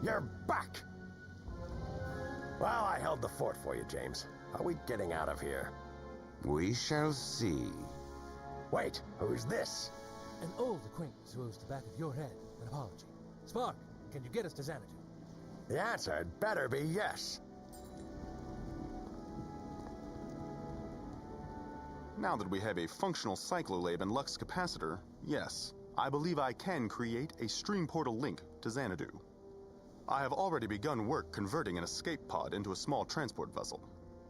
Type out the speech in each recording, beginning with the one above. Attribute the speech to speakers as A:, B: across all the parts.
A: You're back! Well, I held the fort for you, James. Are we getting out of here?
B: We shall see.
A: Wait, who's this?
C: An old acquaintance who owes the back of your head an apology. Spark, can you get us to Xanadu?
A: The answer had better be yes.
D: Now that we have a functional cyclolab and lux capacitor, yes, I believe I can create a stream portal link to Xanadu. I have already begun work converting an escape pod into a small transport vessel.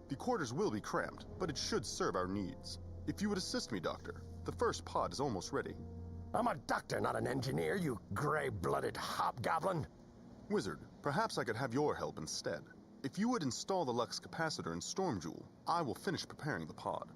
D: The quarters will be cramped, but it should serve our needs. If you would assist me, Doctor, the first pod is almost ready.
A: I'm a doctor, not an engineer, you gray-blooded hobgoblin.
D: Wizard, perhaps I could have your help instead. If you would install the lux capacitor in Storm Jewel, I will finish preparing the pod.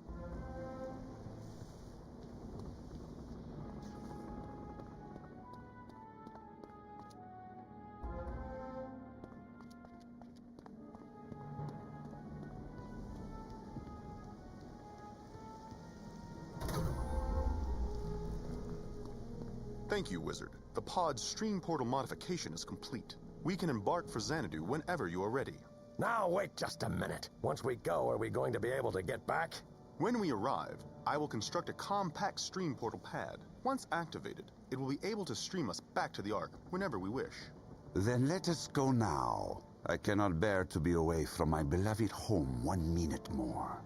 D: Thank you, Wizard. The pod's stream portal modification is complete. We can embark for Xanadu whenever you are ready.
A: Now wait just a minute. Once we go, are we going to be able to get back?
D: When we arrive, I will construct a compact stream portal pad. Once activated, it will be able to stream us back to the Ark whenever we wish.
B: Then let us go now. I cannot bear to be away from my beloved home 1 minute more.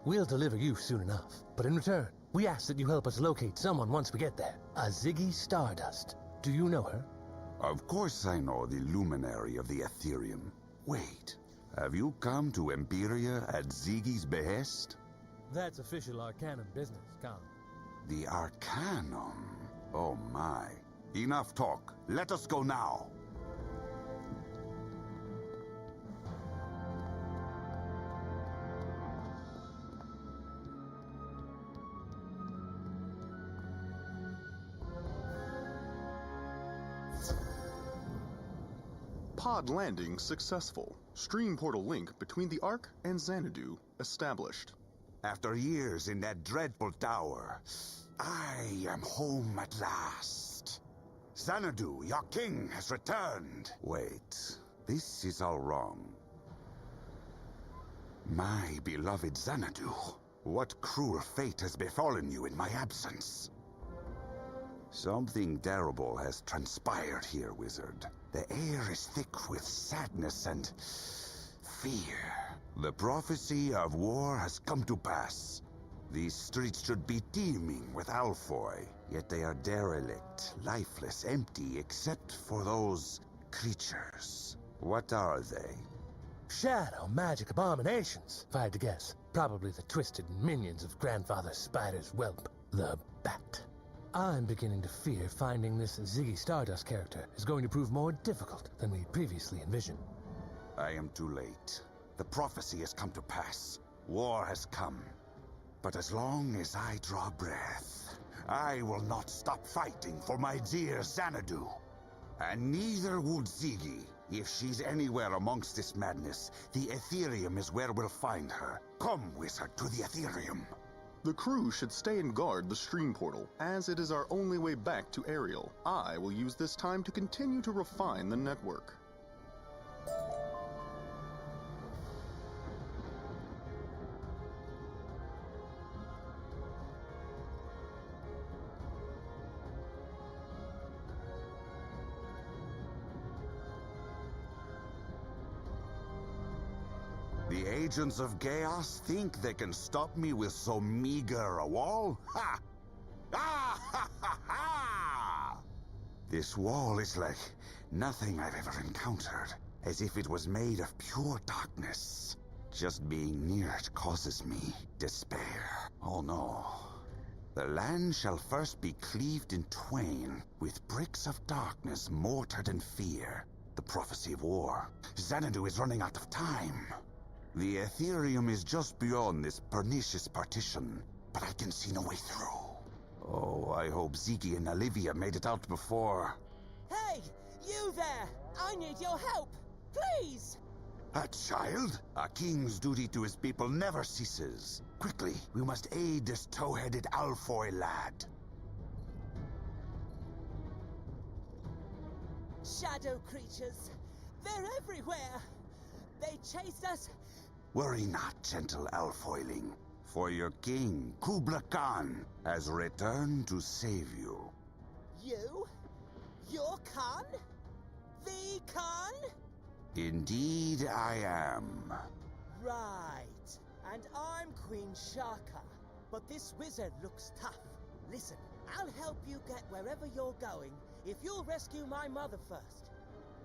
C: We'll deliver you soon enough, but in return, we ask that you help us locate someone once we get there. A Ziggy Stardust. Do you know her?
B: Of course I know the luminary of the Ethereum. Wait, have you come to Empyrea at Ziggy's behest?
C: That's official Arcanum business, Con.
B: The Arcanum? Oh my. Enough talk. Let us go now.
D: Pod landing successful. Stream portal link between the Ark and Xanadu established.
B: After years in that dreadful tower, I am home at last. Xanadu, your king, has returned. Wait, this is all wrong. My beloved Xanadu, what cruel fate has befallen you in my absence? Something terrible has transpired here, Wizard. The air is thick with sadness and fear. The prophecy of war has come to pass. These streets should be teeming with Alfoy, yet they are derelict, lifeless, empty, except for those creatures. What are they?
C: Shadow magic abominations, if I had to guess. Probably the twisted minions of Grandfather Spider's whelp, the Bat. I'm beginning to fear finding this Ziggy Stardust character is going to prove more difficult than we previously envisioned.
B: I am too late. The prophecy has come to pass. War has come. But as long as I draw breath, I will not stop fighting for my dear Xanadu. And neither would Ziggy. If she's anywhere amongst this madness, the Ethereum is where we'll find her. Come, Wizard, to the Ethereum.
D: The crew should stay and guard the stream portal, as it is our only way back to Ariel. I will use this time to continue to refine the network.
B: The agents of chaos think they can stop me with so meager a wall? Ha! Ah, ha, ha, ha! This wall is like nothing I've ever encountered, as if it was made of pure darkness. Just being near it causes me despair. Oh no. The land shall first be cleaved in twain, with bricks of darkness mortared in fear. The prophecy of war. Xanadu is running out of time. The Ethereum is just beyond this pernicious partition, but I can see no way through. Oh, I hope Ziggy and Olivia made it out before.
E: Hey! You there! I need your help! Please!
B: A child? A king's duty to his people never ceases. Quickly, we must aid this tow-headed Alfoy lad.
E: Shadow creatures, They're everywhere! They chased us.
B: Worry not, gentle elfoiling, for your king, Kubla Khan, has returned to save you.
E: You? Your Khan? The Khan?
B: Indeed I am.
E: Right. And I'm Queen Shaka. But this wizard looks tough. Listen, I'll help you get wherever you're going if you'll rescue my mother first.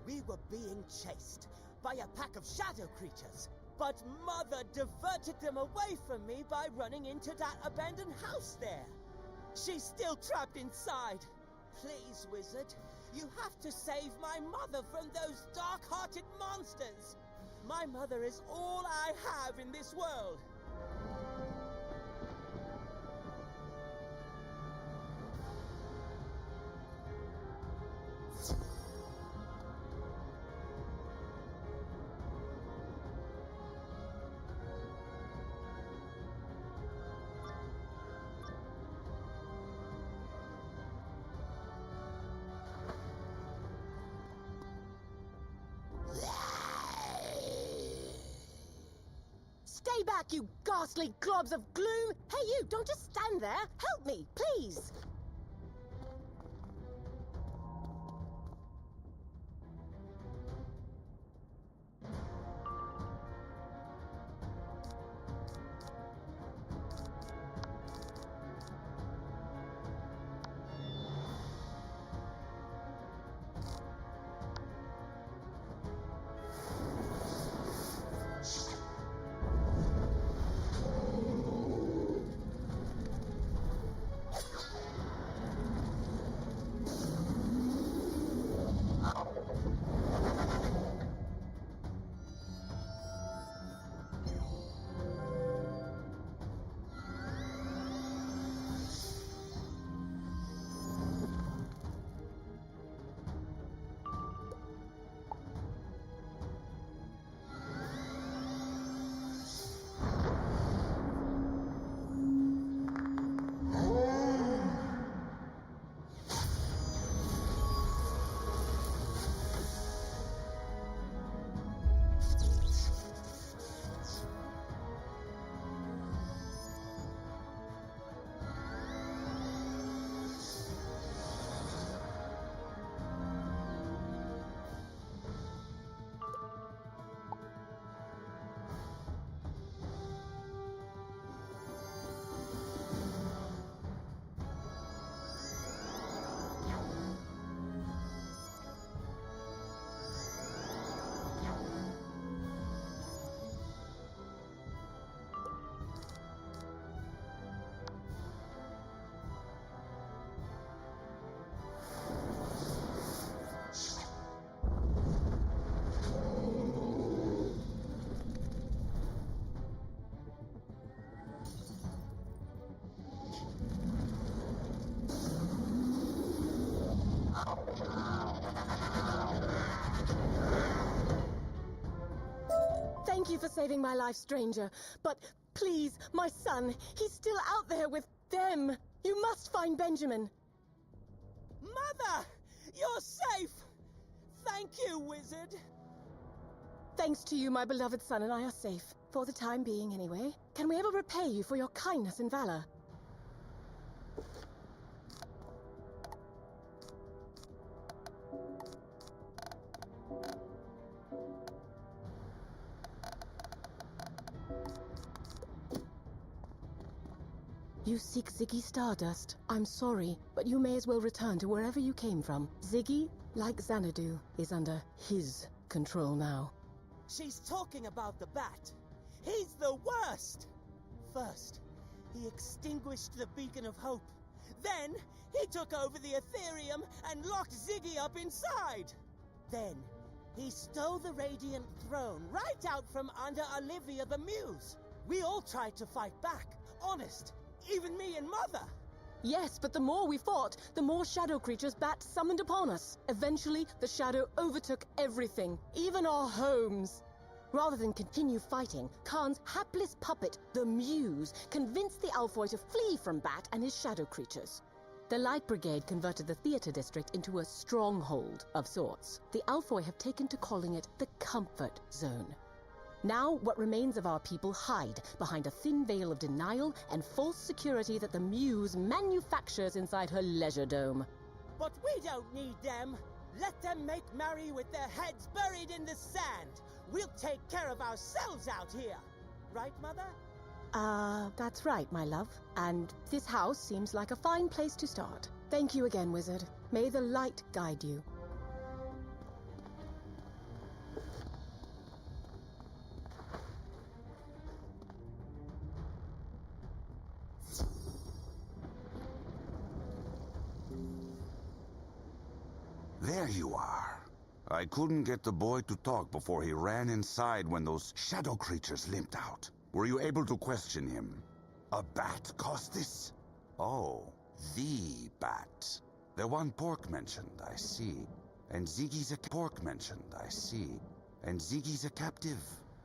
E: We were being chased by a pack of shadow creatures, but Mother diverted them away from me by running into that abandoned house there. She's still trapped inside. Please, wizard, you have to save my mother from those dark-hearted monsters. My mother is all I have in this world.
F: Stay back, you ghastly globs of gloom! Hey, you, don't just stand there! Help me, please! Thank you for saving my life, stranger. But please, my son, he's still out there with them. You must find Benjamin.
E: Mother! You're safe! Thank you, wizard.
F: Thanks to you, my beloved son and I are safe. For the time being, anyway. Can we ever repay you for your kindness and valor? You seek Ziggy Stardust. I'm sorry, but you may as well return to wherever you came from. Ziggy, like Xanadu, is under his control now.
E: She's talking about the bat. He's the worst! First, he extinguished the beacon of hope. Then, he took over the Ethereum and locked Ziggy up inside. Then, he stole the Radiant Throne right out from under Olivia the Muse. We all tried to fight back, honest. Even me and Mother.
F: Yes, but the more we fought, the more shadow creatures Bat summoned upon us. Eventually, the shadow overtook everything, even our homes. Rather than continue fighting, Khan's hapless puppet, the Muse, convinced the Alfoy to flee from Bat and his shadow creatures. The Light Brigade converted the theater district into a stronghold of sorts. The Alphoi have taken to calling it the Comfort Zone. Now, what remains of our people hide behind a thin veil of denial and false security that the Muse manufactures inside her leisure dome.
E: But we don't need them. Let them make merry with their heads buried in the sand. We'll take care of ourselves out here. Right, Mother?
F: That's right, my love. And this house seems like a fine place to start. Thank you again, Wizard. May the light guide you.
B: There you are. I couldn't get the boy to talk before he ran inside when those shadow creatures limped out. Were you able to question him? A bat caused this? Oh, the bat. The one Pork mentioned, I see. And Ziggy's a Pork mentioned, I see. And Ziggy's a captive.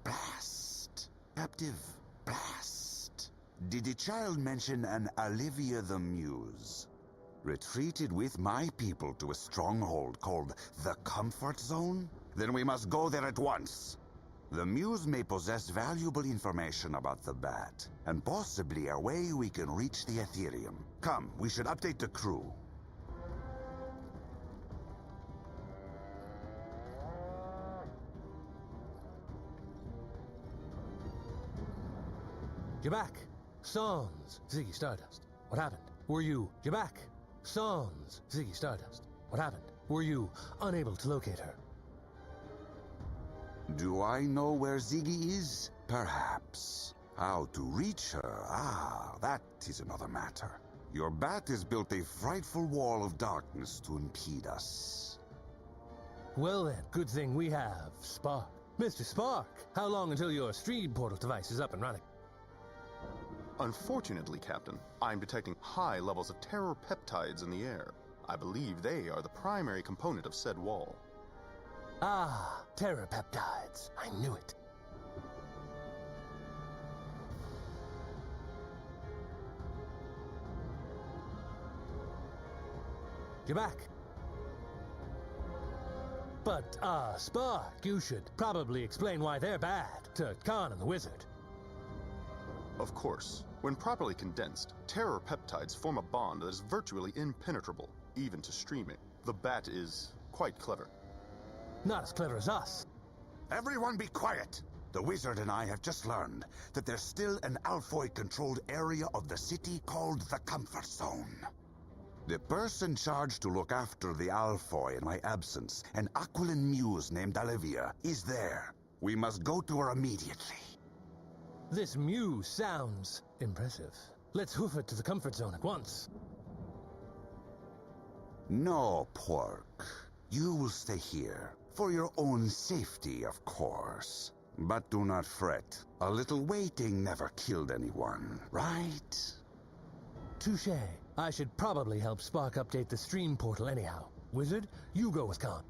B: Blast. Captive. Blast. Did the child mention an Olivia the Muse? Retreated with my people to a stronghold called the Comfort Zone? Then we must go there at once. The Muse may possess valuable information about the bat, and possibly a way we can reach the Ethereum. Come, we should update the crew.
C: You're back. Sans, Ziggy Stardust. What happened? Were you... You're back. Sans, Ziggy Stardust. What happened? Were you unable to locate her?
B: Do I know where Ziggy is? Perhaps. How to reach her? That is another matter. Your bat has built a frightful wall of darkness to impede us.
C: Well then, good thing we have Spark. Mr. Spark, how long until your stream portal device is up and running?
D: Unfortunately, Captain, I'm detecting high levels of terror peptides in the air. I believe they are the primary component of said wall.
C: Ah, terror peptides. I knew it. You're back. But, Spark, you should probably explain why they're bad to Khan and the Wizard.
D: Of course, when properly condensed, terror peptides form a bond that is virtually impenetrable, even to streaming. The bat is quite clever.
C: Not as clever as us.
B: Everyone be quiet! The Wizard and I have just learned that there's still an Alphoi-controlled area of the city called the Comfort Zone. The person charged to look after the Alphoi in my absence, an Aquiline Muse named Olivia, is there. We must go to her immediately.
C: This Muse sounds impressive. Let's hoof it to the Comfort Zone at once.
B: No, Pork. You will stay here. For your own safety, of course. But do not fret. A little waiting never killed anyone, right?
C: Touché. I should probably help Spark update the stream portal anyhow. Wizard, you go with Khan.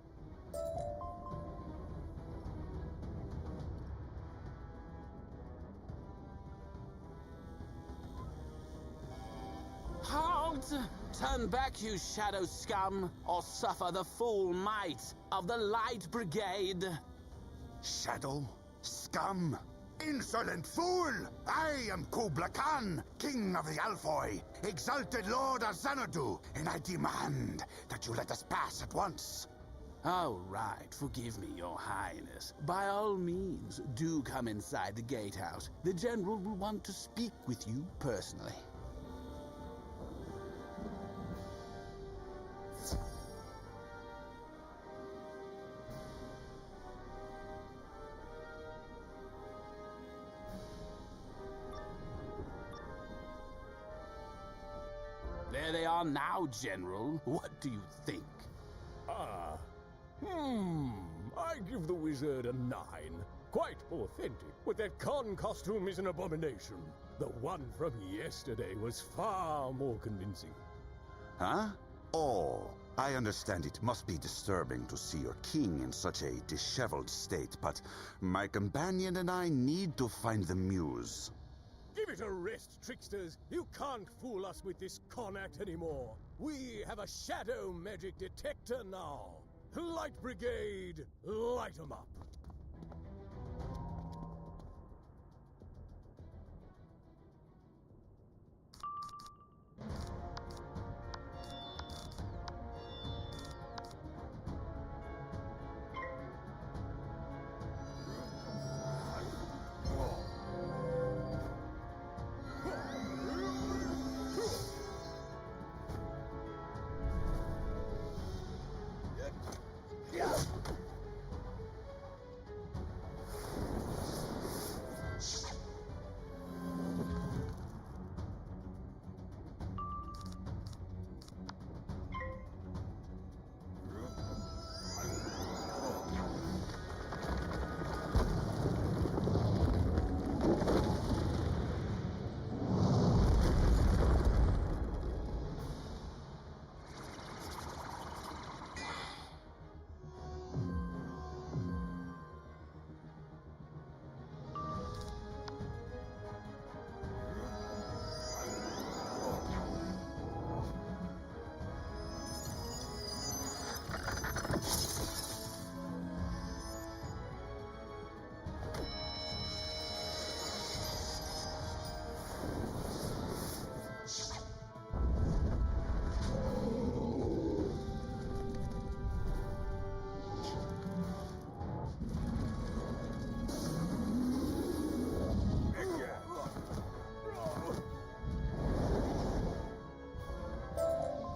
G: Halt! Turn back, you shadow scum, or suffer the full might of the Light Brigade.
B: Shadow? Scum? Insolent fool! I am Kubla Khan, King of the Alphoi, exalted Lord of Xanadu, and I demand that you let us pass at once.
G: Oh, right. Forgive me, Your Highness. By all means, do come inside the gatehouse. The General will want to speak with you personally. There they are now, General. What do you think?
H: I give the Wizard a 9. Quite authentic, but that Khan costume is an abomination. The one from yesterday was far more convincing.
B: Huh? Oh, I understand it must be disturbing to see your king in such a disheveled state, but my companion and I need to find the Muse.
H: Give it a rest, tricksters. You can't fool us with this con act anymore. We have a shadow magic detector now. Light Brigade, light 'em up.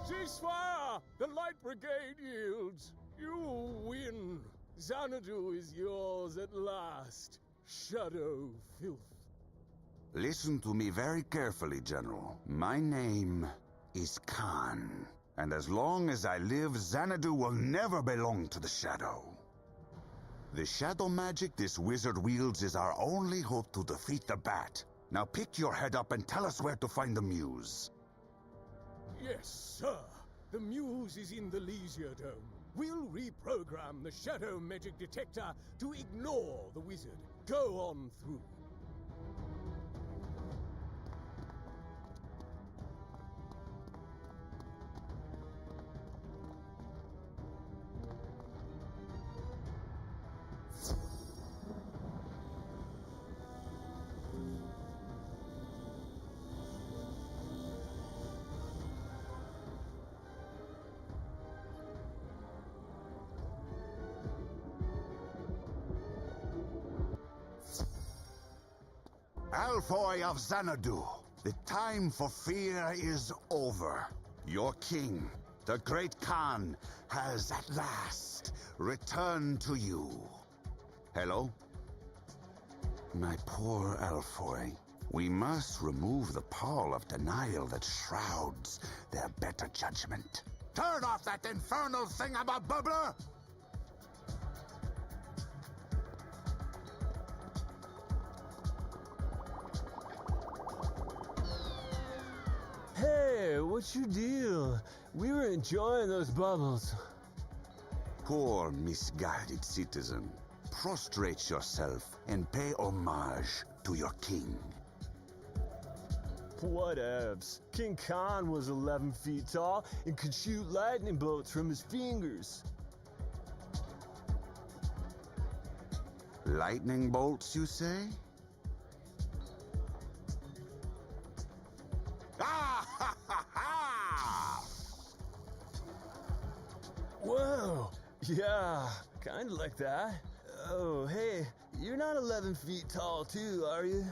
H: Ceasefire! The Light Brigade yields. You win. Xanadu is yours at last. Shadow filth.
B: Listen to me very carefully, General. My name is Khan. And as long as I live, Xanadu will never belong to the Shadow. The shadow magic this wizard wields is our only hope to defeat the Bat. Now pick your head up and tell us where to find the Muse.
H: Yes, sir. The Muse is in the Leisure Dome. We'll reprogram the shadow magic detector to ignore the wizard. Go on through.
B: Alfoy of Xanadu, the time for fear is over. Your king, the great Khan, has at last returned to you. Hello? My poor Alfoy. We must remove the pall of denial that shrouds their better judgment. Turn off that infernal thingamabobbler!
I: Hey, what's your deal? We were enjoying those bubbles.
B: Poor misguided citizen. Prostrate yourself and pay homage to your king.
I: Whatevs. King Khan was 11 feet tall and could shoot lightning bolts from his fingers.
B: Lightning bolts, you say? Ah, ha, ha, ha!
I: Whoa! Yeah, kinda like that. Oh, hey, you're not 11 feet tall too, are you?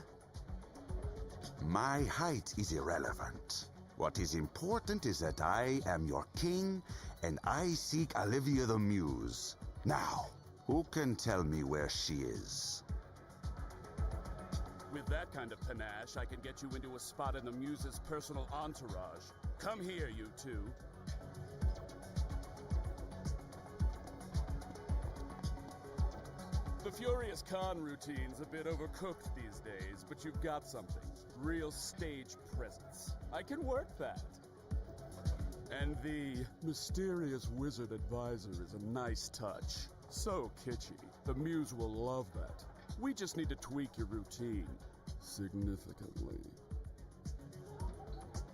B: My height is irrelevant. What is important is that I am your king, and I seek Olivia the Muse. Now, who can tell me where she is?
J: With that kind of panache, I can get you into a spot in the Muse's personal entourage. Come here, you two. The Furious Khan routine's a bit overcooked these days, but you've got something. Real stage presence. I can work that. And the mysterious wizard advisor is a nice touch. So kitschy. The Muse will love that. We just need to tweak your routine. significantly.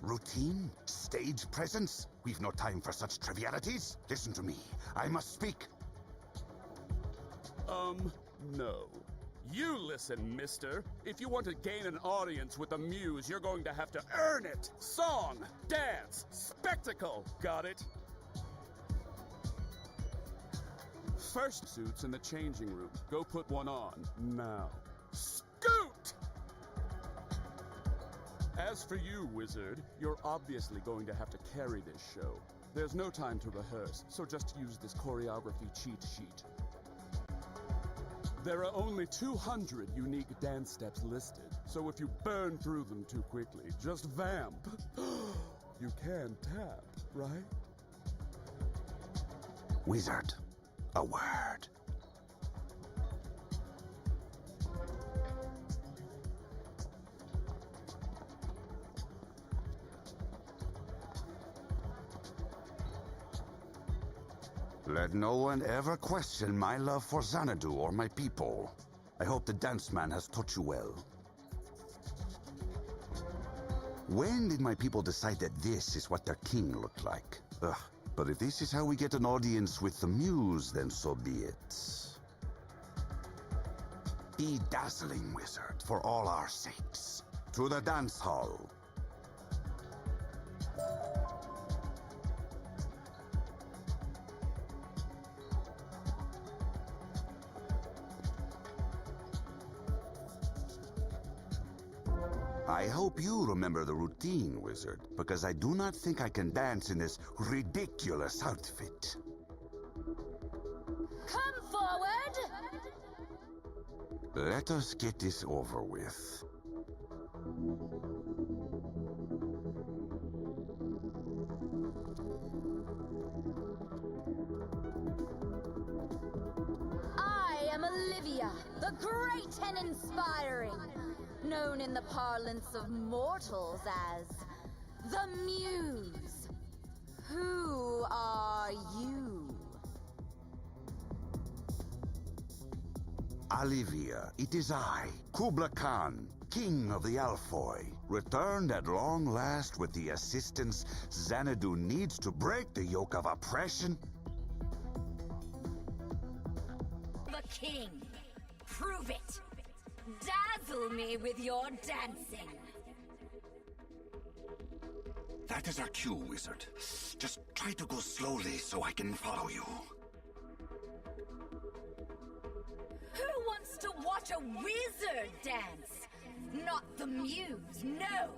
B: Routine? Stage presence? We've no time for such trivialities. Listen to me. I must speak.
J: No. You listen, mister. If you want to gain an audience with the muse, you're going to have to earn it. Song, dance, spectacle. Got it? First suits in the changing room. Go put one on, now. Scoot! As for you, Wizard, you're obviously going to have to carry this show. There's no time to rehearse, so just use this choreography cheat sheet. There are only 200 unique dance steps listed, so if you burn through them too quickly, just vamp. You can tap, right?
B: Wizard, a word. Let no one ever question my love for Xanadu or my people. I hope the dance man has taught you well. When did my people decide that this is what their king looked like? Ugh, but if this is how we get an audience with the muse, then so be it. Be dazzling, wizard, for all our sakes. To the dance hall. I hope you remember the routine, wizard, because I do not think I can dance in this ridiculous outfit.
K: Come forward!
B: Let us get this over with.
K: I am Olivia, the great and inspiring, known in the parlance of mortals as the Muse. Who are you?
B: Olivia, it is I, Kubla Khan, King of the Alfoy, returned at long last with the assistance Xanadu needs to break the yoke of oppression.
K: The king. Prove it. Dazzle me with your dancing.
B: That is our cue, wizard. Just try to go slowly so I can follow you.
K: Who wants to watch a wizard dance? Not the muse, no.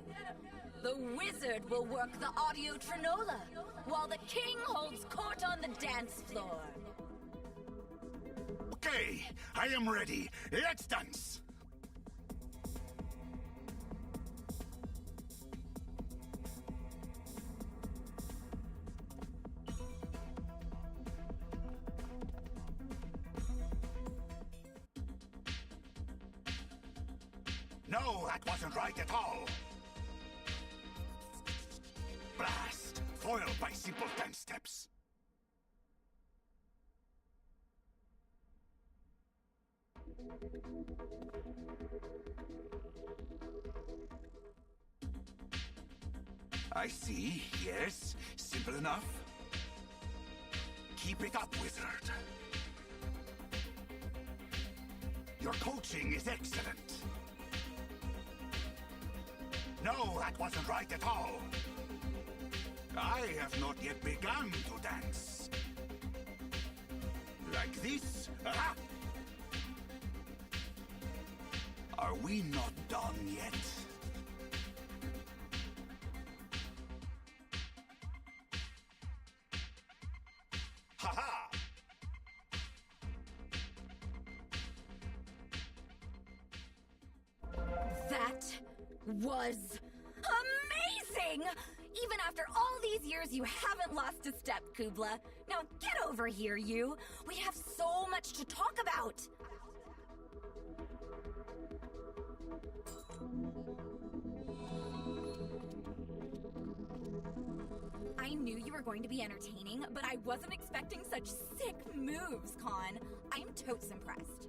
K: The wizard will work the audio trinola, while the king holds court on the dance floor.
B: Okay, I am ready. Let's dance. No, that wasn't right at all. Blast! Foiled by simple dance steps. I see, yes. Simple enough. Keep it up, wizard. Your coaching is excellent. No, that wasn't right at all. I have not yet begun to dance. Like this? Aha! Are we not done yet? Ha-ha!
K: That was amazing! Even after all these years, you haven't lost a step, Kubla. Now get over here, you. We have so much to talk about. I knew you were going to be entertaining, but I wasn't expecting such sick moves, Con. I'm totes impressed.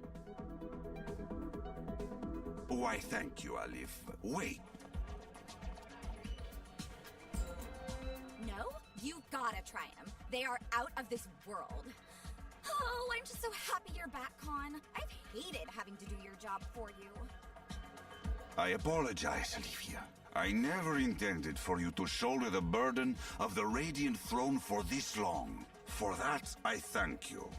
B: Why, thank you, Alif. Wait.
K: No? You gotta try them. They are out of this world. Oh, I'm just so happy you're back, Con. I've hated having to do your job for you.
B: I apologize, Olivia. I never intended for you to shoulder the burden of the Radiant Throne for this long. For that, I thank you.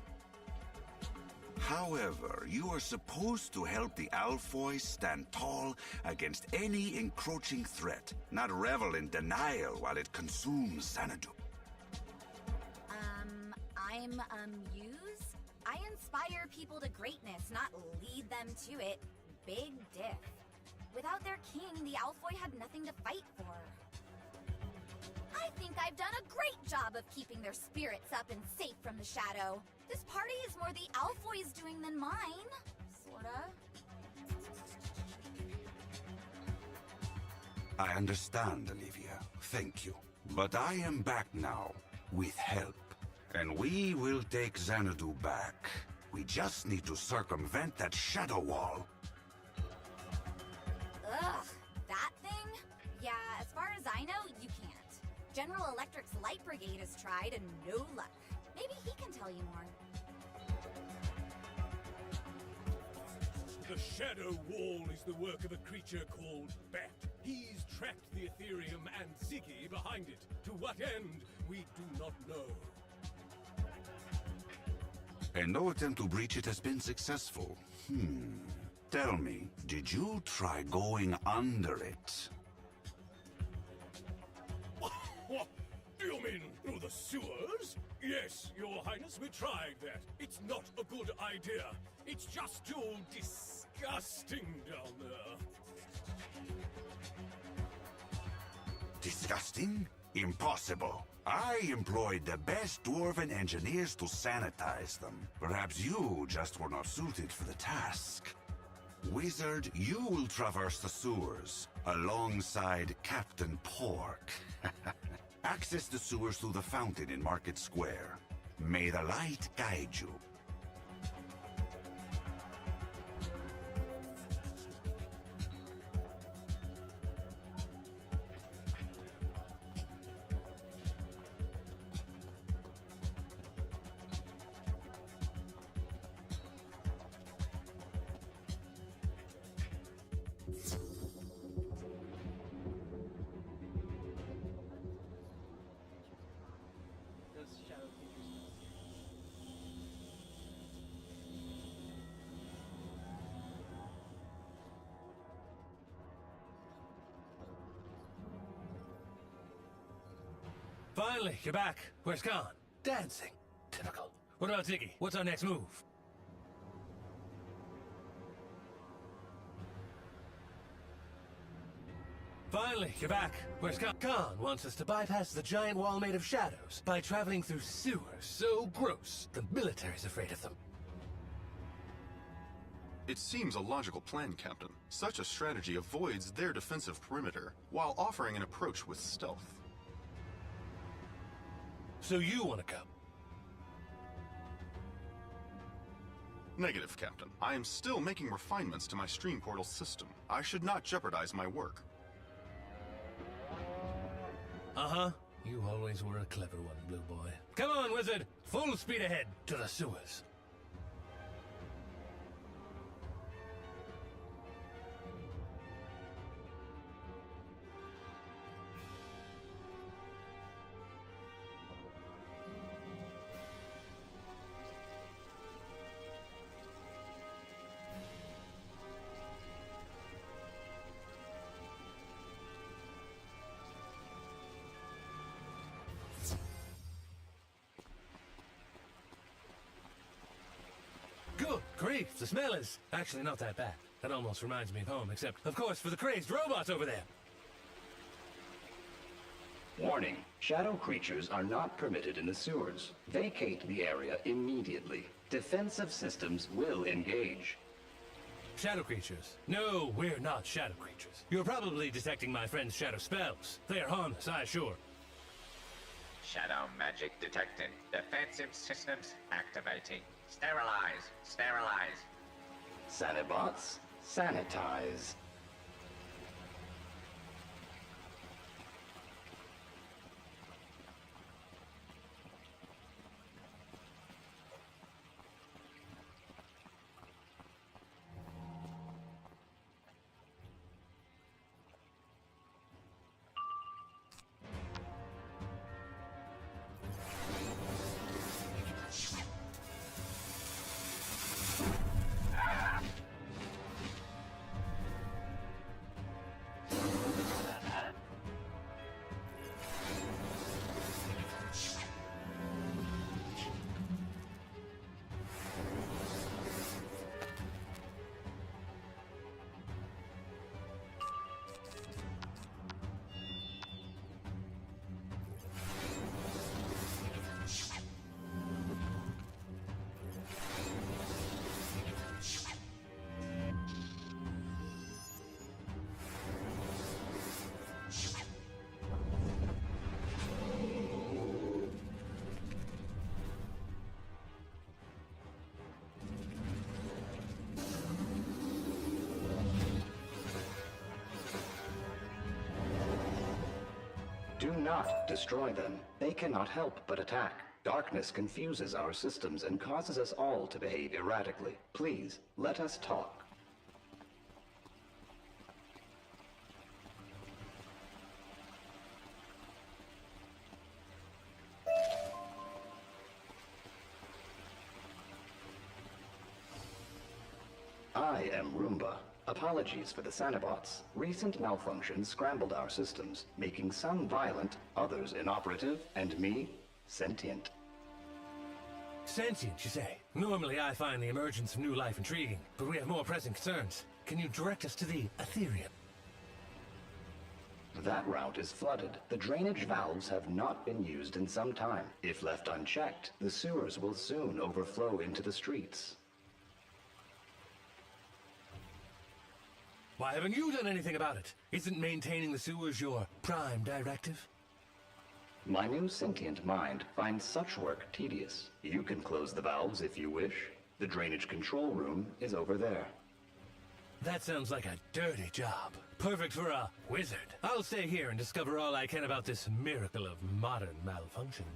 B: However, you are supposed to help the Alfoy stand tall against any encroaching threat, not revel in denial while it consumes Xanadu.
K: I'm a muse? I inspire people to greatness, not lead them to it. Big diff. Without their king, the Alfoy had nothing to fight for. I think I've done a great job of keeping their spirits up and safe from the shadow. This party is more the Alfoy's doing than mine. Sorta.
B: I understand, Olivia. Thank you. But I am back now, with help. And we will take Xanadu back. We just need to circumvent that shadow wall.
K: Ugh, that thing? Yeah, as far as I know, you can't. General Electric's Light Brigade has tried and no luck. Maybe he can tell you more.
H: The Shadow Wall is the work of a creature called Bat. He's tracked the Ethereum and Ziggy behind it. To what end, we do not know.
B: And no attempt to breach it has been successful. Tell me, did you try going under it?
H: What? Do you mean through the sewers? Yes, Your Highness, we tried that. It's not a good idea. It's just too disgusting down there.
B: Disgusting? Impossible. I employed the best dwarven engineers to sanitize them. Perhaps you just were not suited for the task. Wizard, you will traverse the sewers, alongside Captain Pork. Access the sewers through the fountain in Market Square. May the light guide you.
C: Finally, you're back. Where's Khan? Dancing. Typical. What about Ziggy? What's our next move? Finally, you're back. Where's Khan? Khan wants us to bypass the giant wall made of shadows by traveling through sewers so gross the military's afraid of them.
D: It seems a logical plan, Captain. Such a strategy avoids their defensive perimeter, while offering an approach with stealth.
C: So you want to go?
D: Negative, Captain. I am still making refinements to my stream portal system. I should not jeopardize my work.
C: Uh-huh. You always were a clever one, Blue Boy. Come on, Wizard! Full speed ahead to the sewers. Good grief, the smell is actually not that bad. That almost reminds me of home, except, of course, for the crazed robots over there.
L: Warning, shadow creatures are not permitted in the sewers. Vacate the area immediately. Defensive systems will engage.
C: Shadow creatures? No, we're not shadow creatures. You're probably detecting my friend's shadow spells. They are harmless, I assure.
M: Shadow magic detected. Defensive systems activating. Sterilize. Sterilize.
L: Sanibots, Sanitize. Do not destroy them. They cannot help but attack. Darkness confuses our systems and causes us all to behave erratically. Please, let us talk. I am Roomba. Apologies for the Sanabots. Recent malfunctions scrambled our systems, making some violent, others inoperative, and me, sentient.
C: Sentient, you say? Normally I find the emergence of new life intriguing, but we have more pressing concerns. Can you direct us to the Empyrea?
L: That route is flooded. The drainage valves have not been used in some time. If left unchecked, the sewers will soon overflow into the streets.
C: Why haven't you done anything about it? Isn't maintaining the sewers your prime directive?
L: My new sentient mind finds such work tedious. You can close the valves if you wish. The drainage control room is over there.
C: That sounds like a dirty job. Perfect for a wizard. I'll stay here and discover all I can about this miracle of modern malfunction.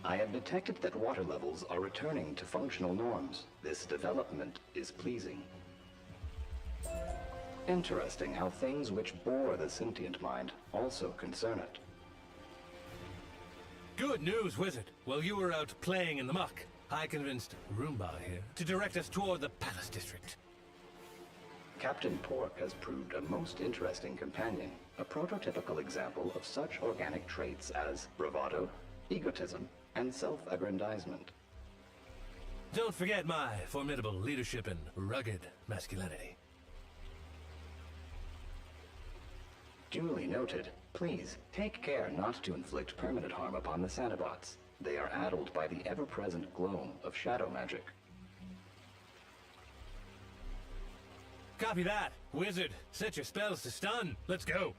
L: I have detected that water levels are returning to functional norms. This development is pleasing. Interesting how things which bore the sentient mind also concern it.
C: Good news, Wizard. While you were out playing in the muck, I convinced Roomba here to direct us toward the Palace District.
L: Captain Pork has proved a most interesting companion, a prototypical example of such organic traits as bravado, egotism, and self-aggrandizement.
C: Don't forget my formidable leadership and rugged masculinity.
L: Duly noted. Please, take care not to inflict permanent harm upon the Sanabots. They are addled by the ever-present glow of shadow magic.
C: Copy that. Wizard, set your spells to stun. Let's go.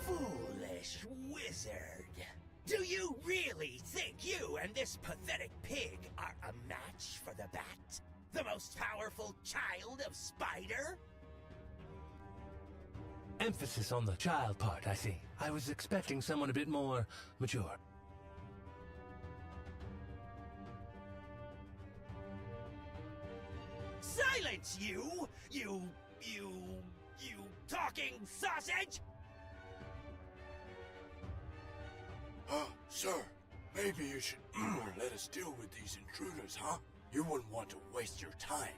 N: Foolish wizard! Do you really think you and this pathetic pig are a match for the bat? The most powerful child of Spider?
C: Emphasis on the child part, I see. I was expecting someone a bit more mature.
N: Silence, you! You talking sausage!
H: Sir, maybe you should let us deal with these intruders, huh? You wouldn't want to waste your time.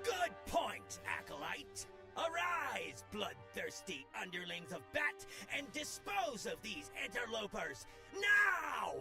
N: Good point, Acolyte! Arise, bloodthirsty underlings of Bat, and dispose of these interlopers, now!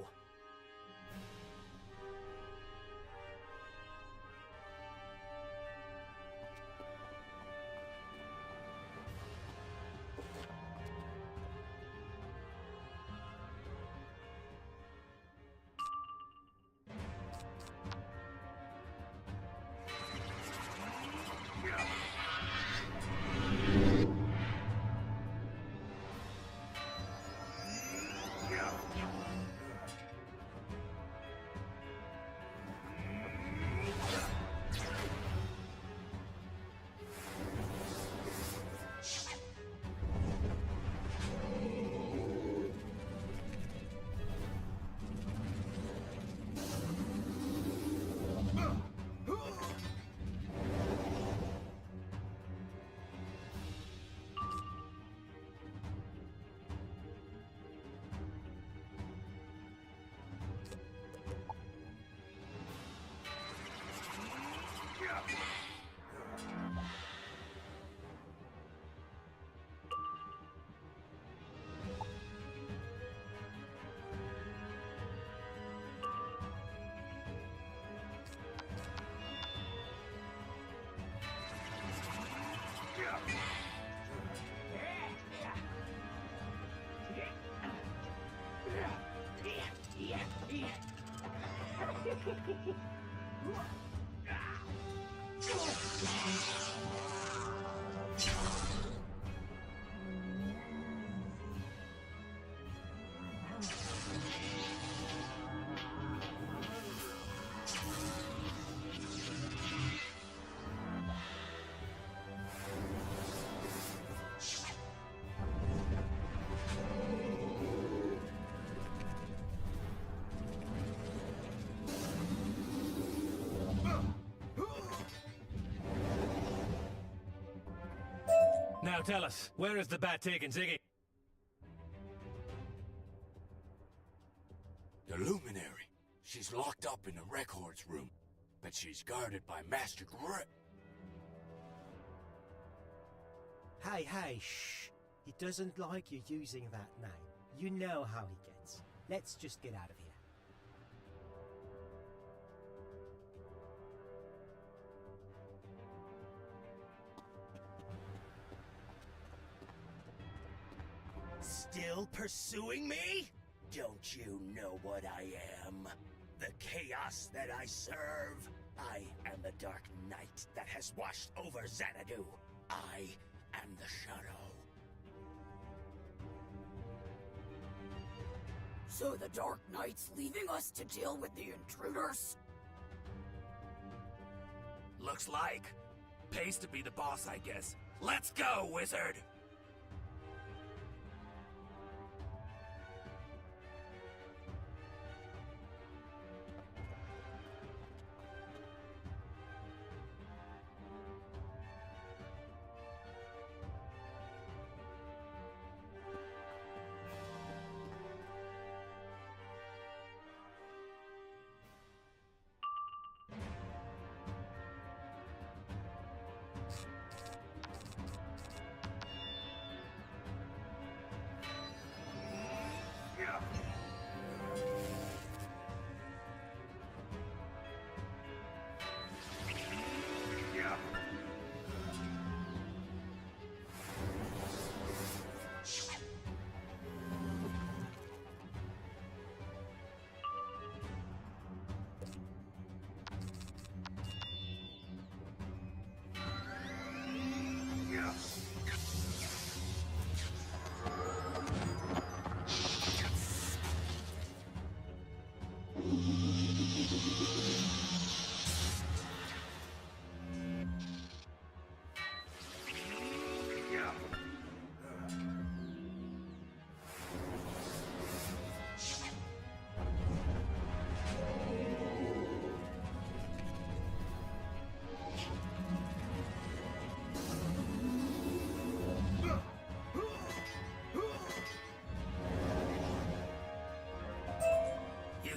C: Now tell us, where is the bat taking Ziggy?
O: The Luminary. She's locked up in the records room, but she's guarded by Master Grip.
E: Hey, shh. He doesn't like you using that name. You know how he gets. Let's just get out of here.
N: Still pursuing me? Don't you know what I am? The chaos that I serve? I am the Dark Knight that has washed over Xanadu. I am the Shadow.
K: So the Dark Knight's leaving us to deal with the intruders?
O: Looks like. Pays to be the boss, I guess. Let's go, wizard!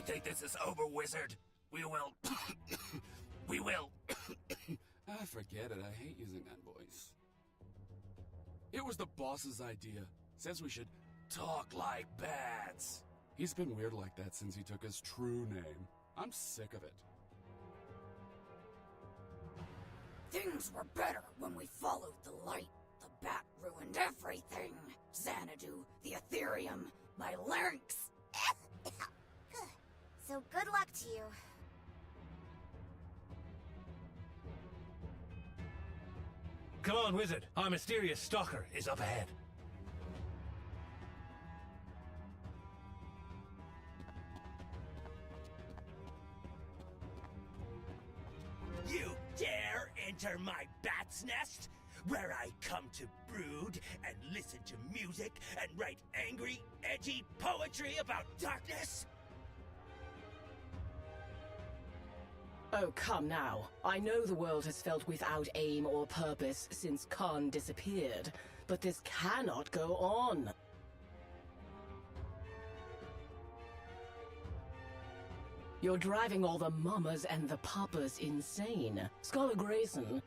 O: Think this is over, wizard? We will... we will...
J: Forget it. I hate using that voice. It was the boss's idea. Says we should talk like bats. He's been weird like that since he took his true name. I'm sick of it.
K: Things were better when we followed the light. The bat ruined everything. Xanadu, the Ethereum, my larynx.
P: So good luck to you.
C: Come on, wizard. Our mysterious stalker is up ahead.
N: You dare enter my bat's nest? Where I come to brood and listen to music and write angry, edgy poetry about darkness?
F: Oh, come now. I know the world has felt without aim or purpose since Khan disappeared, but this cannot go on. You're driving all the mamas and the papas insane. Scholar Grayson.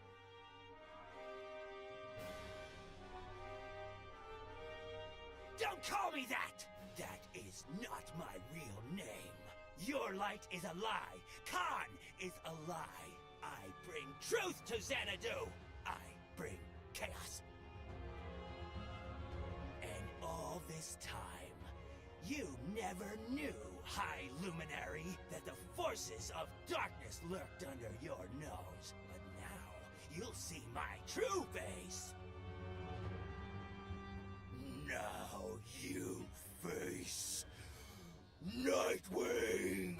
N: Don't call me that! That is not my real name. Your light is a lie. Khan is a lie. I bring truth to Xanadu. I bring chaos. And all this time, you never knew, High Luminary, that the forces of darkness lurked under your nose. But now, you'll see my true face. Now you face Nightwing!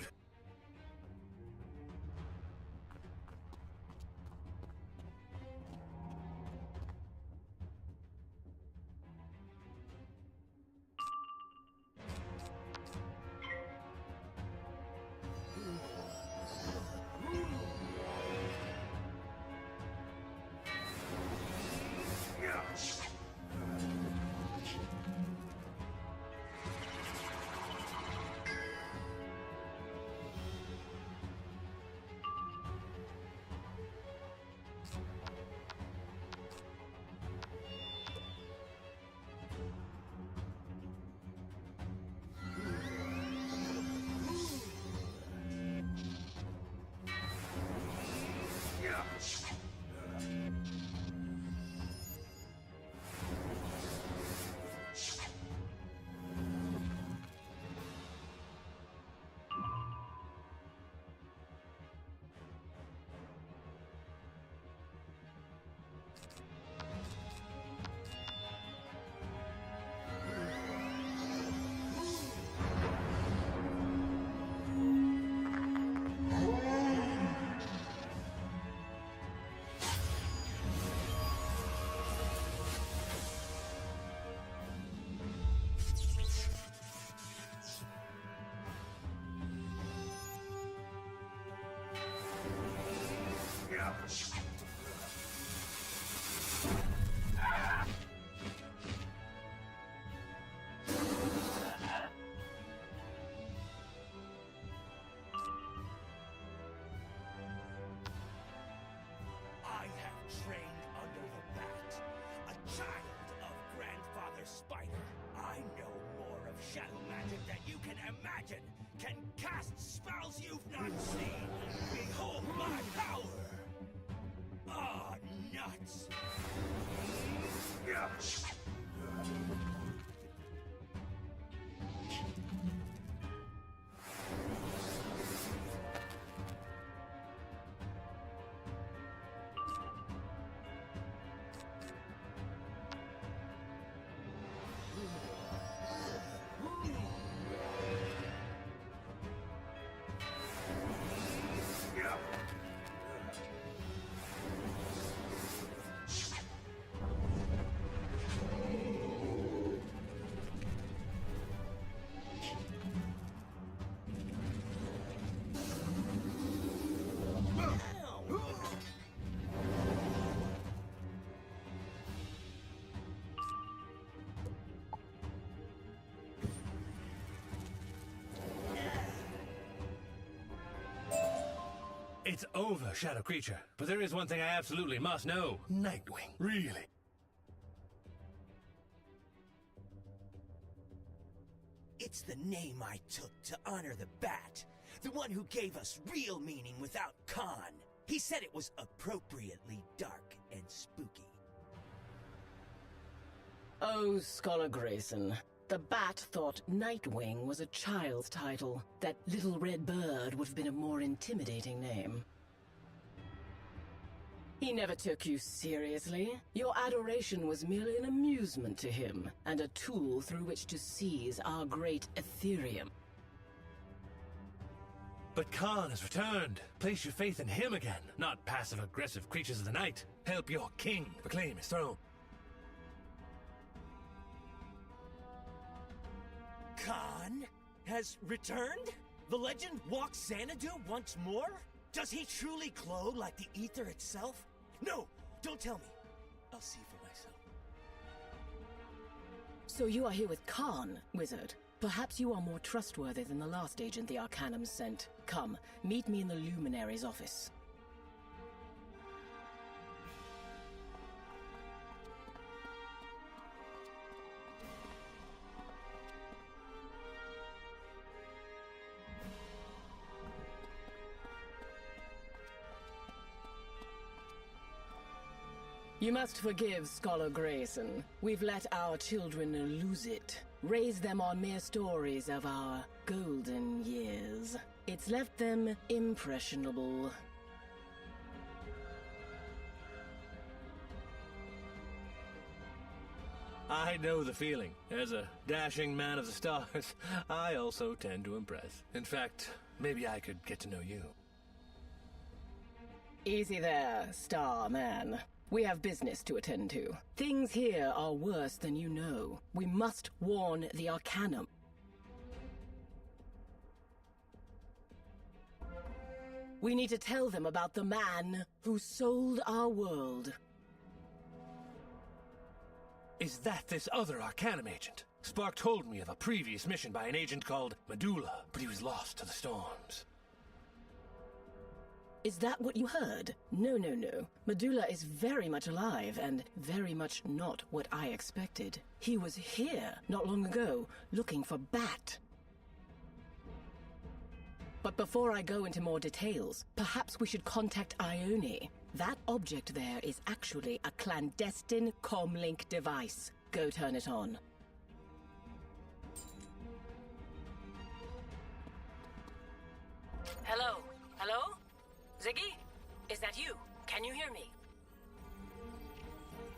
N: imagine, can cast spells you've not seen. Behold my power! Ah, nuts!
C: It's over, Shadow Creature. But there is one thing I absolutely must know. Nightwing, really?
N: It's the name I took to honor the bat. The one who gave us real meaning without Khan. He said it was appropriately dark and spooky.
F: Oh, Scholar Grayson. The Bat thought Nightwing was a child's title. That little red bird would have been a more intimidating name. He never took you seriously. Your adoration was merely an amusement to him, and a tool through which to seize our great Ethereum.
C: But Khan has returned. Place your faith in him again, not passive-aggressive creatures of the night. Help your king reclaim his throne.
N: Khan has returned? The legend walks Xanadu once more? Does he truly glow like the ether itself? No, don't tell me. I'll see for myself.
F: So you are here with Khan, Wizard. Perhaps you are more trustworthy than the last agent the Arcanum sent. Come, meet me in the Luminary's office. You must forgive Scholar Grayson. We've let our children lose it. Raised them on mere stories of our golden years. It's left them impressionable.
C: I know the feeling. As a dashing man of the stars, I also tend to impress. In fact, maybe I could get to know you.
F: Easy there, Star Man. We have business to attend to. Things here are worse than you know. We must warn the Arcanum. We need to tell them about the man who sold our world.
C: Is that this other Arcanum agent? Spark told me of a previous mission by an agent called Medulla, but he was lost to the storms.
F: Is that what you heard? No. Medulla is very much alive and very much not what I expected. He was here not long ago, looking for Bat. But before I go into more details, perhaps we should contact Ione. That object there is actually a clandestine comlink device. Go turn it on. Hello? Hello? Ziggy? Is that you? Can you hear me?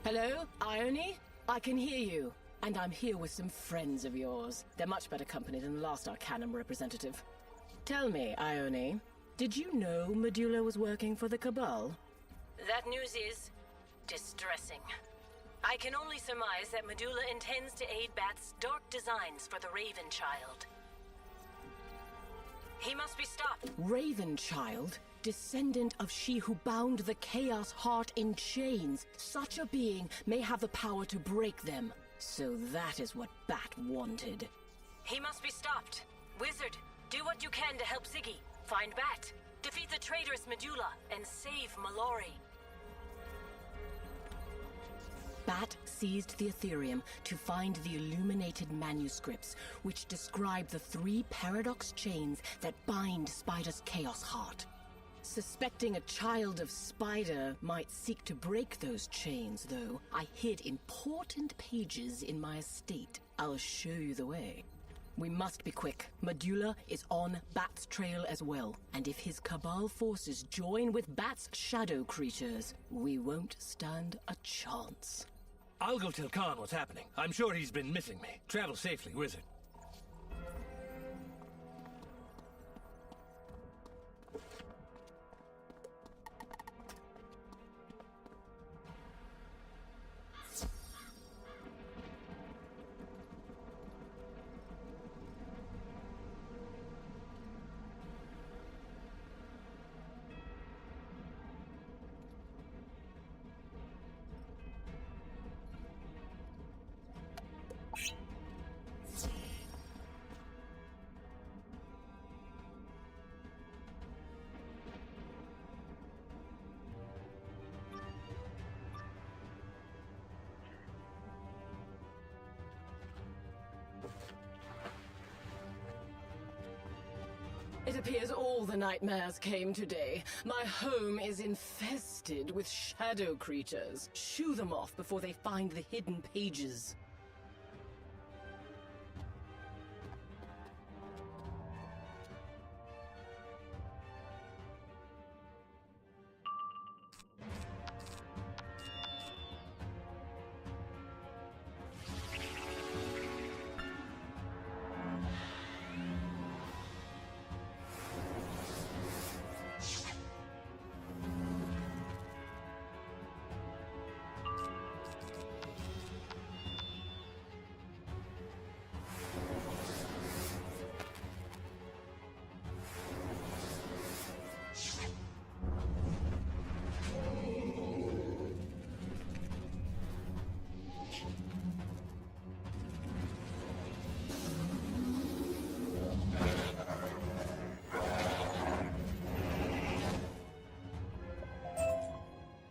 F: Hello, Ione? I can hear you. And I'm here with some friends of yours. They're much better company than the last Arcanum representative. Tell me, Ione, did you know Medulla was working for the Cabal? That news is distressing. I can only surmise that Medulla intends to aid Bat's dark designs for the Raven Child. He must be stopped. Raven Child? Descendant of she who bound the Chaos Heart in chains. Such a being may have the power to break them. So that is what Bat wanted. He must be stopped. Wizard, do what you can to help Ziggy. Find Bat, defeat the traitorous Medulla, and save Mallory. Bat seized the Ethereum to find the illuminated manuscripts, which describe the 3 paradox chains that bind Spider's Chaos Heart. Suspecting a child of Spider might seek to break those chains, though, I hid important pages in my estate. I'll show you the way. We must be quick. Medulla is on Bat's trail as well, and if his Cabal forces join with Bat's shadow creatures, we won't stand a chance.
C: I'll go tell Khan what's happening. I'm sure he's been missing me. Travel safely, Wizard.
F: It appears all the nightmares came today. My home is infested with shadow creatures. Shoo them off before they find the hidden pages.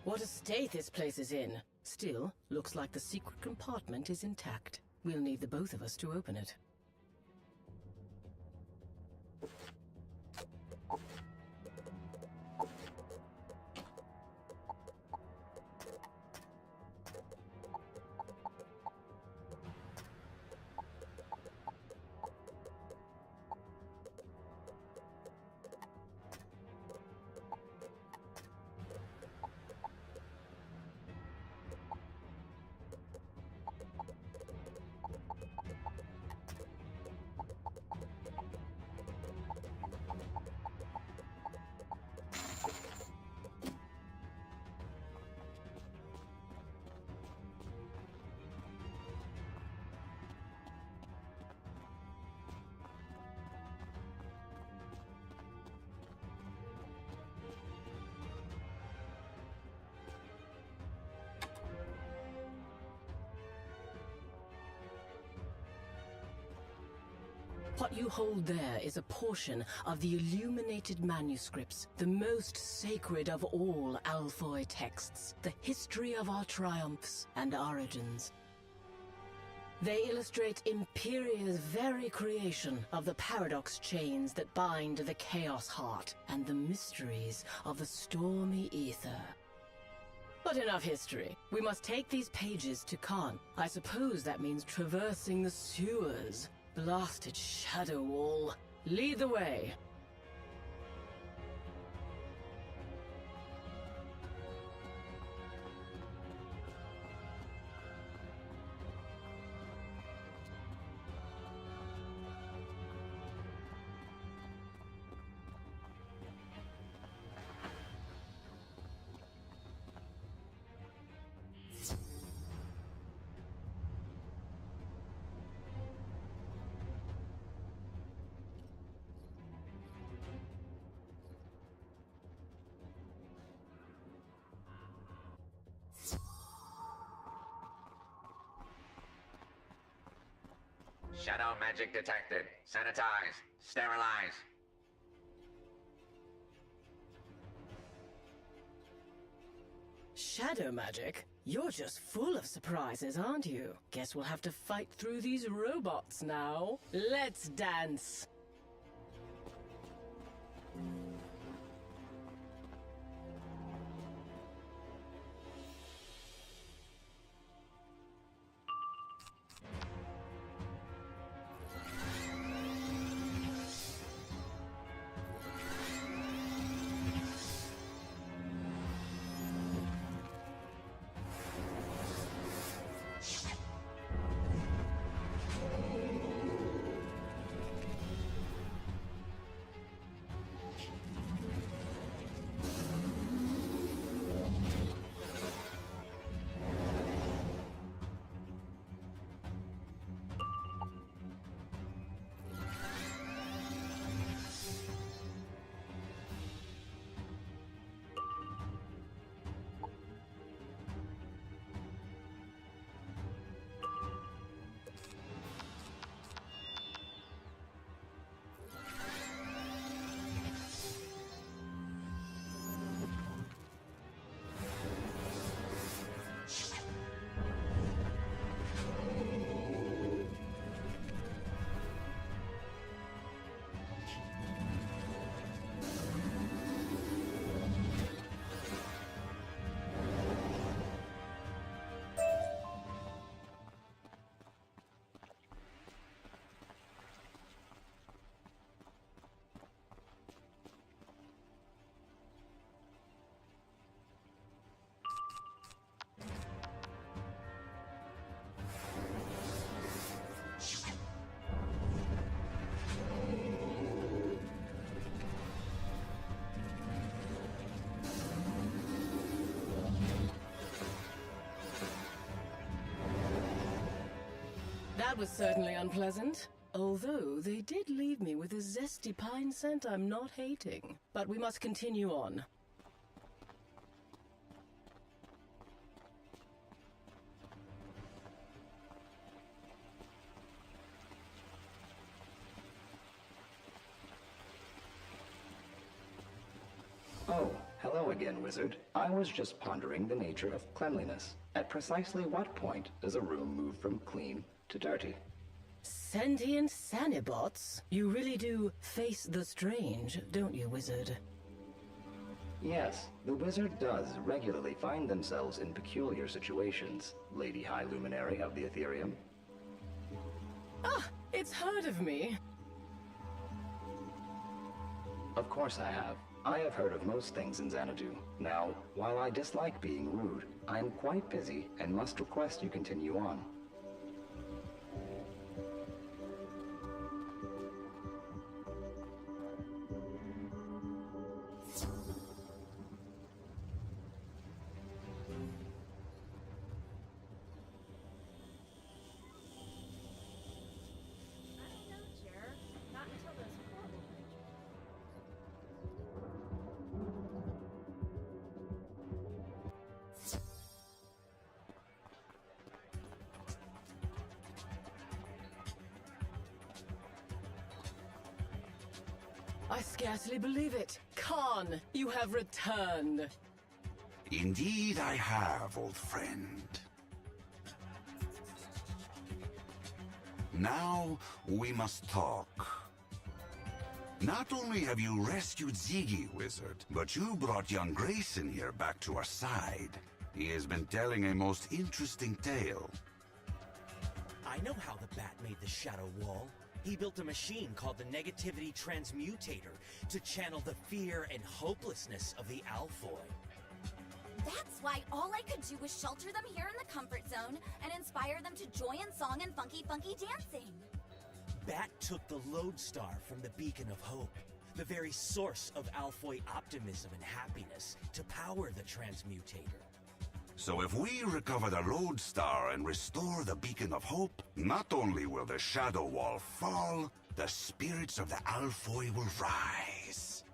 F: What a state this place is in. Still, looks like the secret compartment is intact. We'll need the both of us to open it. What you hold there is a portion of the illuminated manuscripts, the most sacred of all Alfoy texts, the history of our triumphs and origins. They illustrate Empyrea's very creation of the paradox chains that bind the Chaos Heart and the mysteries of the stormy ether. But enough history. We must take these pages to Khan. I suppose that means traversing the sewers. Blasted shadow wall. Lead the way.
M: Shadow magic detected. Sanitize. Sterilize.
F: Shadow magic?
P: You're just full of surprises, aren't you? Guess we'll have to fight through these robots now. Let's dance! That was certainly unpleasant. Although they did leave me with a zesty pine scent I'm not hating. But we must continue on.
L: Oh, hello again, Wizard. I was just pondering the nature of cleanliness. At precisely what point does a room move from clean to dirty?
P: Sentient Sanibots? You really do face the strange, don't you, Wizard?
L: Yes, the Wizard does regularly find themselves in peculiar situations, Lady High Luminary of the Ethereum.
P: Ah, it's heard of me.
L: Of course I have. I have heard of most things in Xanadu. Now, while I dislike being rude, I'm quite busy and must request you continue on.
P: I scarcely believe it. Khan, you have returned.
B: Indeed I have, old friend. Now we must talk. Not only have you rescued Ziggy, Wizard, but you brought young Grayson here back to our side. He has been telling a most interesting tale.
N: I know how the Bat made the Shadow Wall. He built a machine called the Negativity Transmutator to channel the fear and hopelessness of the Alphoi.
K: That's why all I could do was shelter them here in the comfort zone and inspire them to joy in song and funky dancing.
N: Bat took the lodestar from the Beacon of Hope, the very source of Alphoi optimism and happiness, to power the Transmutator.
B: So if we recover the lodestar and restore the Beacon of Hope, not only will the Shadow Wall fall, the spirits of the Alphoi will rise.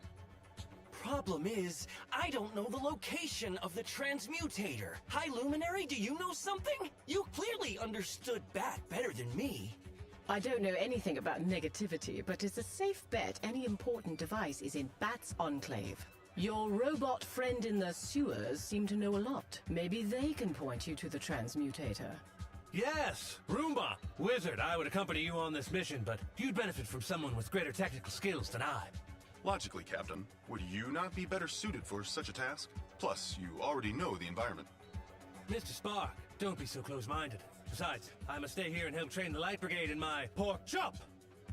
N: Problem is, I don't know the location of the Transmutator. High Luminary, do you know something? You clearly understood Bat better than me.
P: I don't know anything about negativity, but it's a safe bet any important device is in Bat's enclave. Your robot friend in the sewers seem to know a lot. Maybe they can point you to the transmutator.
C: Yes, Roomba! Wizard, I would accompany you on this mission, but you'd benefit from someone with greater technical skills than I.
D: Logically, Captain, would you not be better suited for such a task? Plus, you already know the environment.
C: Mr. Spark, don't be so close-minded. Besides, I must stay here and help train the Light Brigade in my pork chop!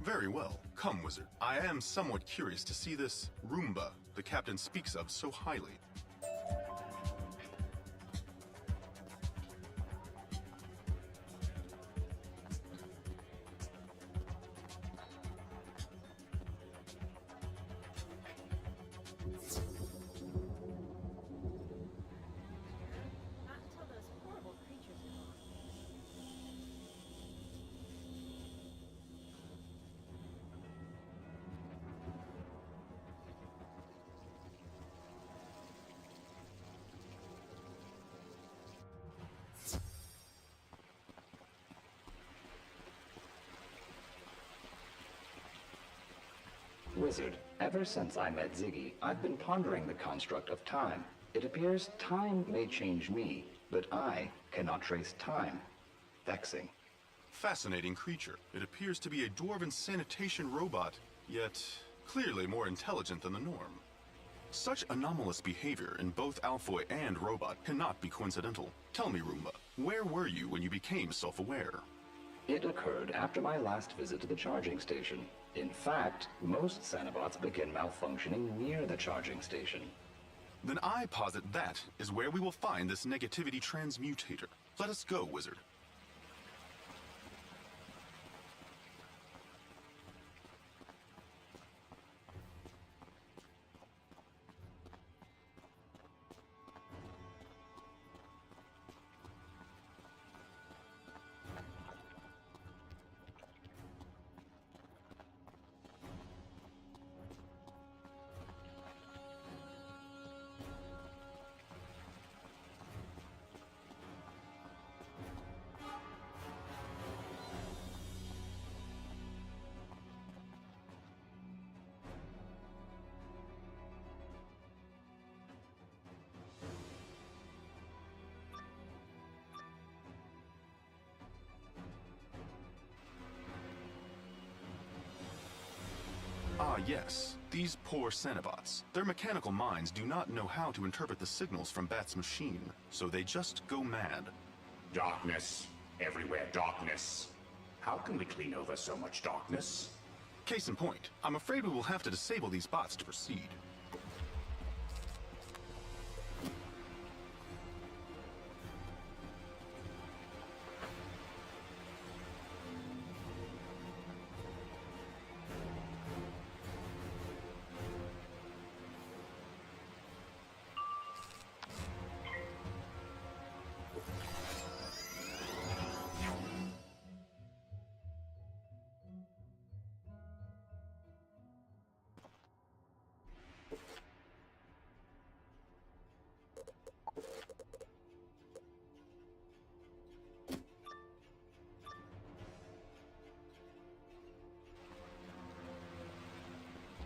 D: Very well. Come, Wizard. I am somewhat curious to see this Roomba the Captain speaks of so highly.
L: Wizard, ever since I met Ziggy, I've been pondering the construct of time. It appears time may change me, but I cannot trace time. Vexing.
D: Fascinating creature. It appears to be a dwarven sanitation robot, yet clearly more intelligent than the norm. Such anomalous behavior in both Alfoy and robot cannot be coincidental. Tell me, Roomba, where were you when you became self-aware?
L: It occurred after my last visit to the charging station. In fact, most Sanobots begin malfunctioning near the charging station.
D: Then I posit that is where we will find this negativity transmutator. Let us go, Wizard. Ah, yes. These poor Sanobots. Their mechanical minds do not know how to interpret the signals from Bat's machine, so they just go mad.
Q: Darkness. Everywhere darkness. How can we clean over so much darkness?
D: Case in point, I'm afraid we will have to disable these bots to proceed.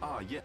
D: Ah, yeah.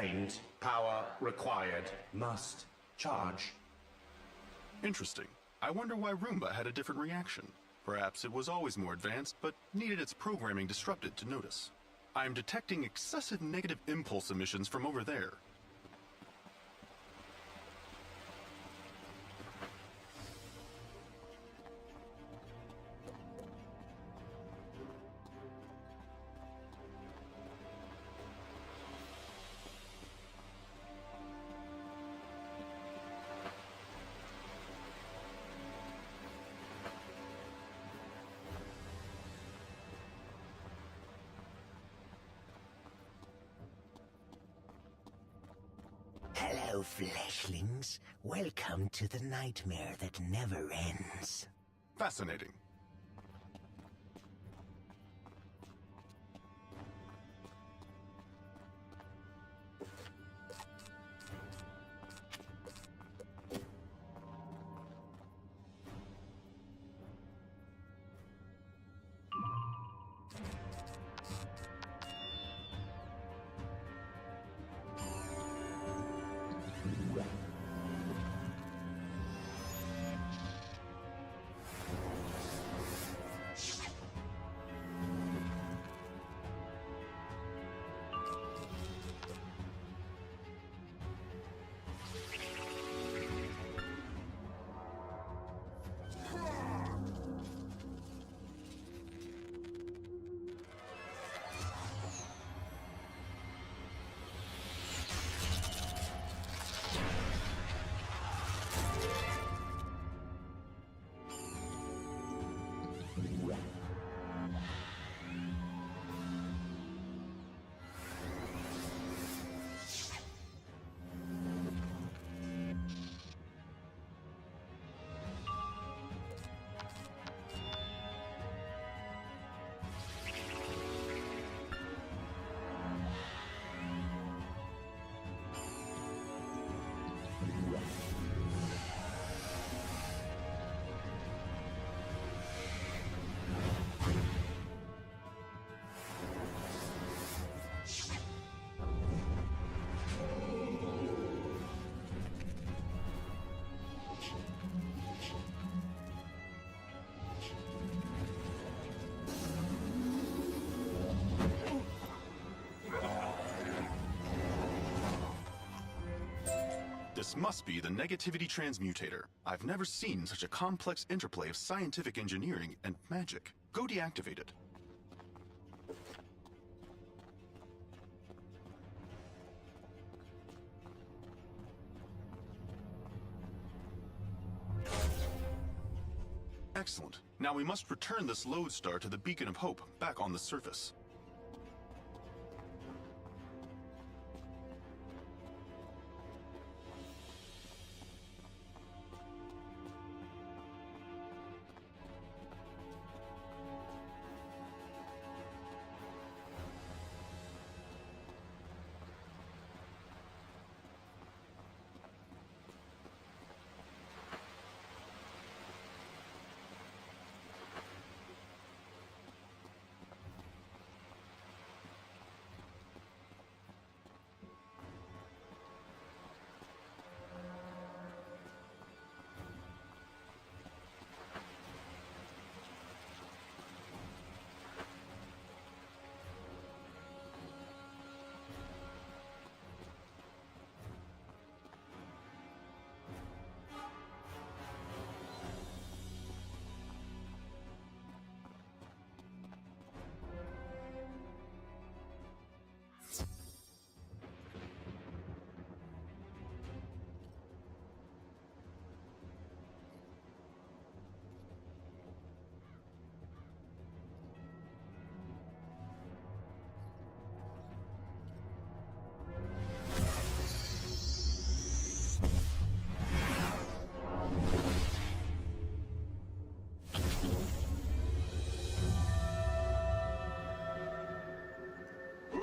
Q: Obtained. Power required. Must charge.
D: Interesting. I wonder why Roomba had a different reaction. Perhaps it was always more advanced, but needed its programming disrupted to notice. I'm detecting excessive negative impulse emissions from over there.
N: Hello, fleshlings. Welcome to the nightmare that never ends.
D: Fascinating. This must be the negativity transmutator. I've never seen such a complex interplay of scientific engineering and magic. Go deactivate it. Excellent. Now we must return this lodestar to the Beacon of Hope back on the surface.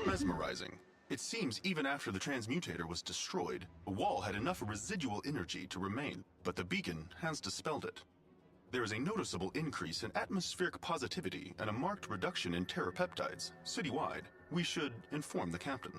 D: Mesmerizing. It seems even after the transmutator was destroyed, the wall had enough residual energy to remain, but the beacon has dispelled it. There is a noticeable increase in atmospheric positivity and a marked reduction in terrapeptides, citywide. We should inform the captain.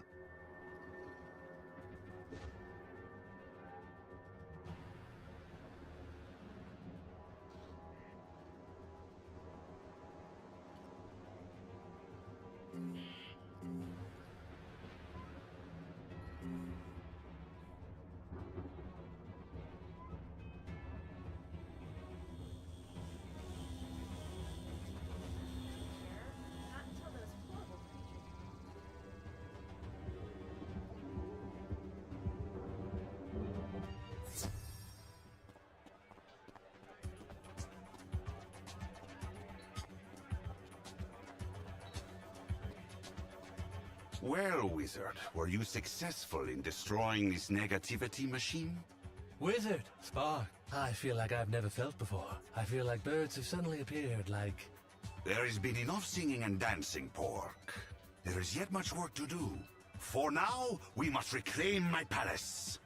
B: Well, Wizard, were you successful in destroying this negativity machine?
C: Wizard, Spark, I feel like I've never felt before. I feel like birds have suddenly appeared, like...
B: There has been enough singing and dancing, Pork. There is yet much work to do. For now, we must reclaim my palace.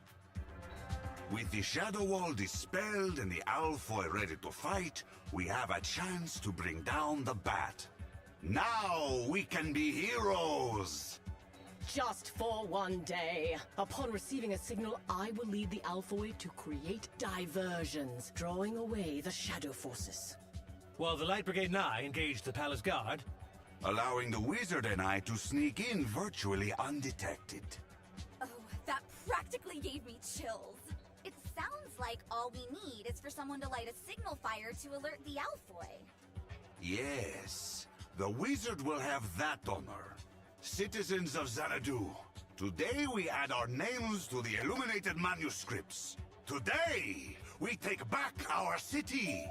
B: With the Shadow Wall dispelled and the Alfoy ready to fight, we have a chance to bring down the Bat. Now we can be heroes!
F: Just for one day. Upon receiving a signal, I will lead the Alfoy to create diversions, drawing away the shadow forces.
C: While the Light Brigade and I engage the Palace Guard,
B: allowing the Wizard and I to sneak in virtually undetected.
K: Oh, that practically gave me chills. It sounds like all we need is for someone to light a signal fire to alert the Alfoy.
B: Yes, the Wizard will have that honor. Citizens of Xanadu, today we add our names to the illuminated manuscripts. Today, we take back our city.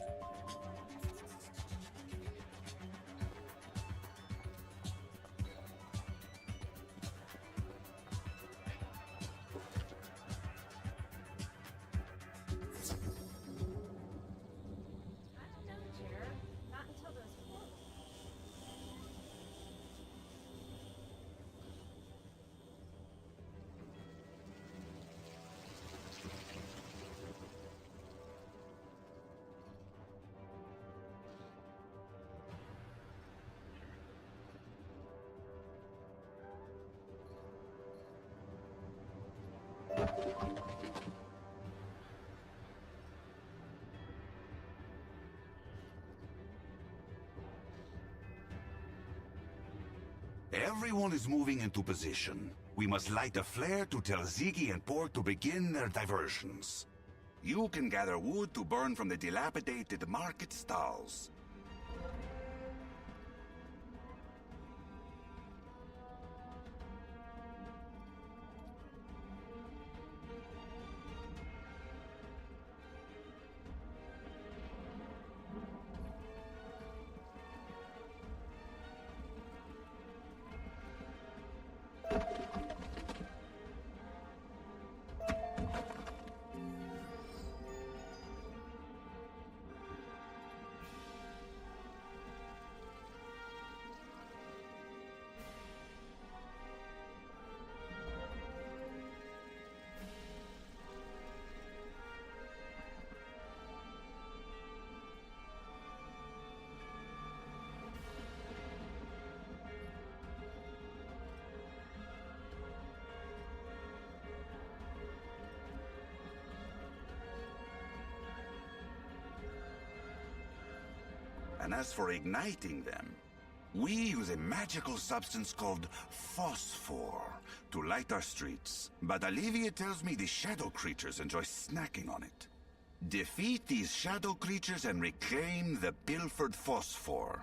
B: Everyone is moving into position. We must light a flare to tell Ziggy and Pork to begin their diversions. You can gather wood to burn from the dilapidated market stalls. And as for igniting them, we use a magical substance called phosphor to light our streets. But Olivia tells me the shadow creatures enjoy snacking on it. Defeat these shadow creatures and reclaim the pilfered phosphor.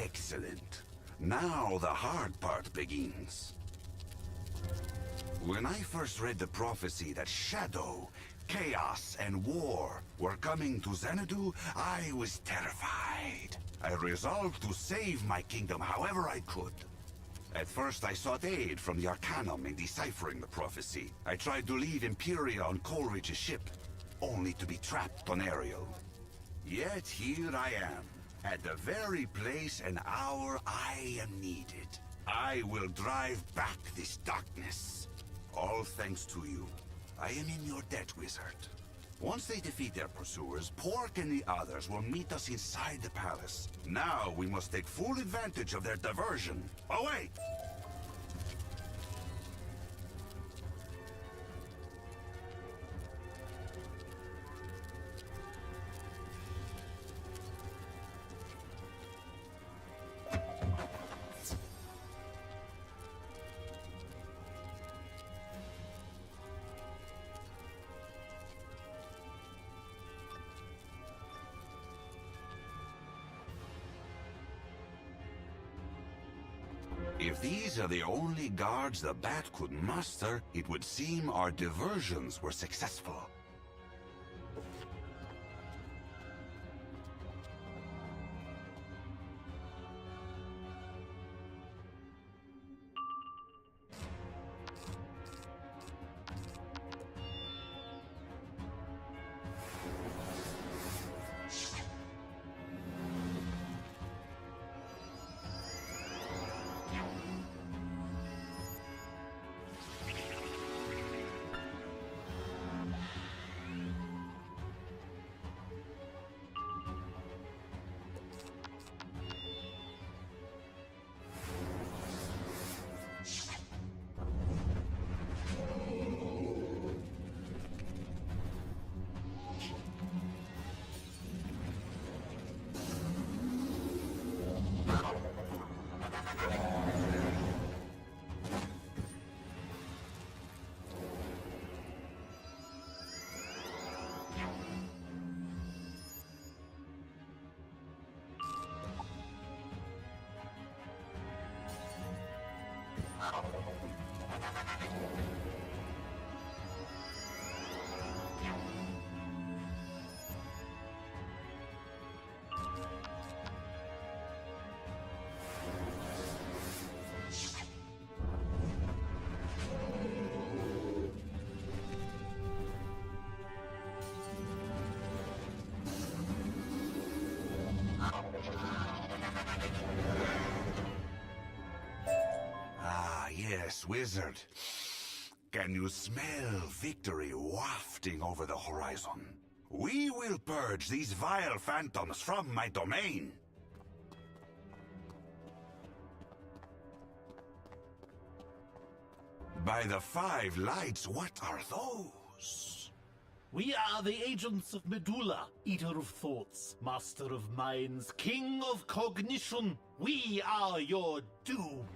B: Excellent. Now the hard part begins. When I first read the prophecy that shadow, chaos, and war were coming to Xanadu, I was terrified. I resolved to save my kingdom however I could. At first, I sought aid from the Arcanum in deciphering the prophecy. I tried to leave Empyrea on Coleridge's ship, only to be trapped on Ariel. Yet here I am, at the very place and hour I am needed. I will drive back this darkness. All thanks to you. I am in your debt, Wizard. Once they defeat their pursuers, Pork and the others will meet us inside the palace. Now we must take full advantage of their diversion. Away! If these are the only guards the Bat could muster, it would seem our diversions were successful. Yes, Wizard. Can you smell victory wafting over the horizon? We will purge these vile phantoms from my domain. By the five lights, what are those?
R: We are the agents of Medulla, Eater of Thoughts, Master of Minds, King of Cognition. We are your doom.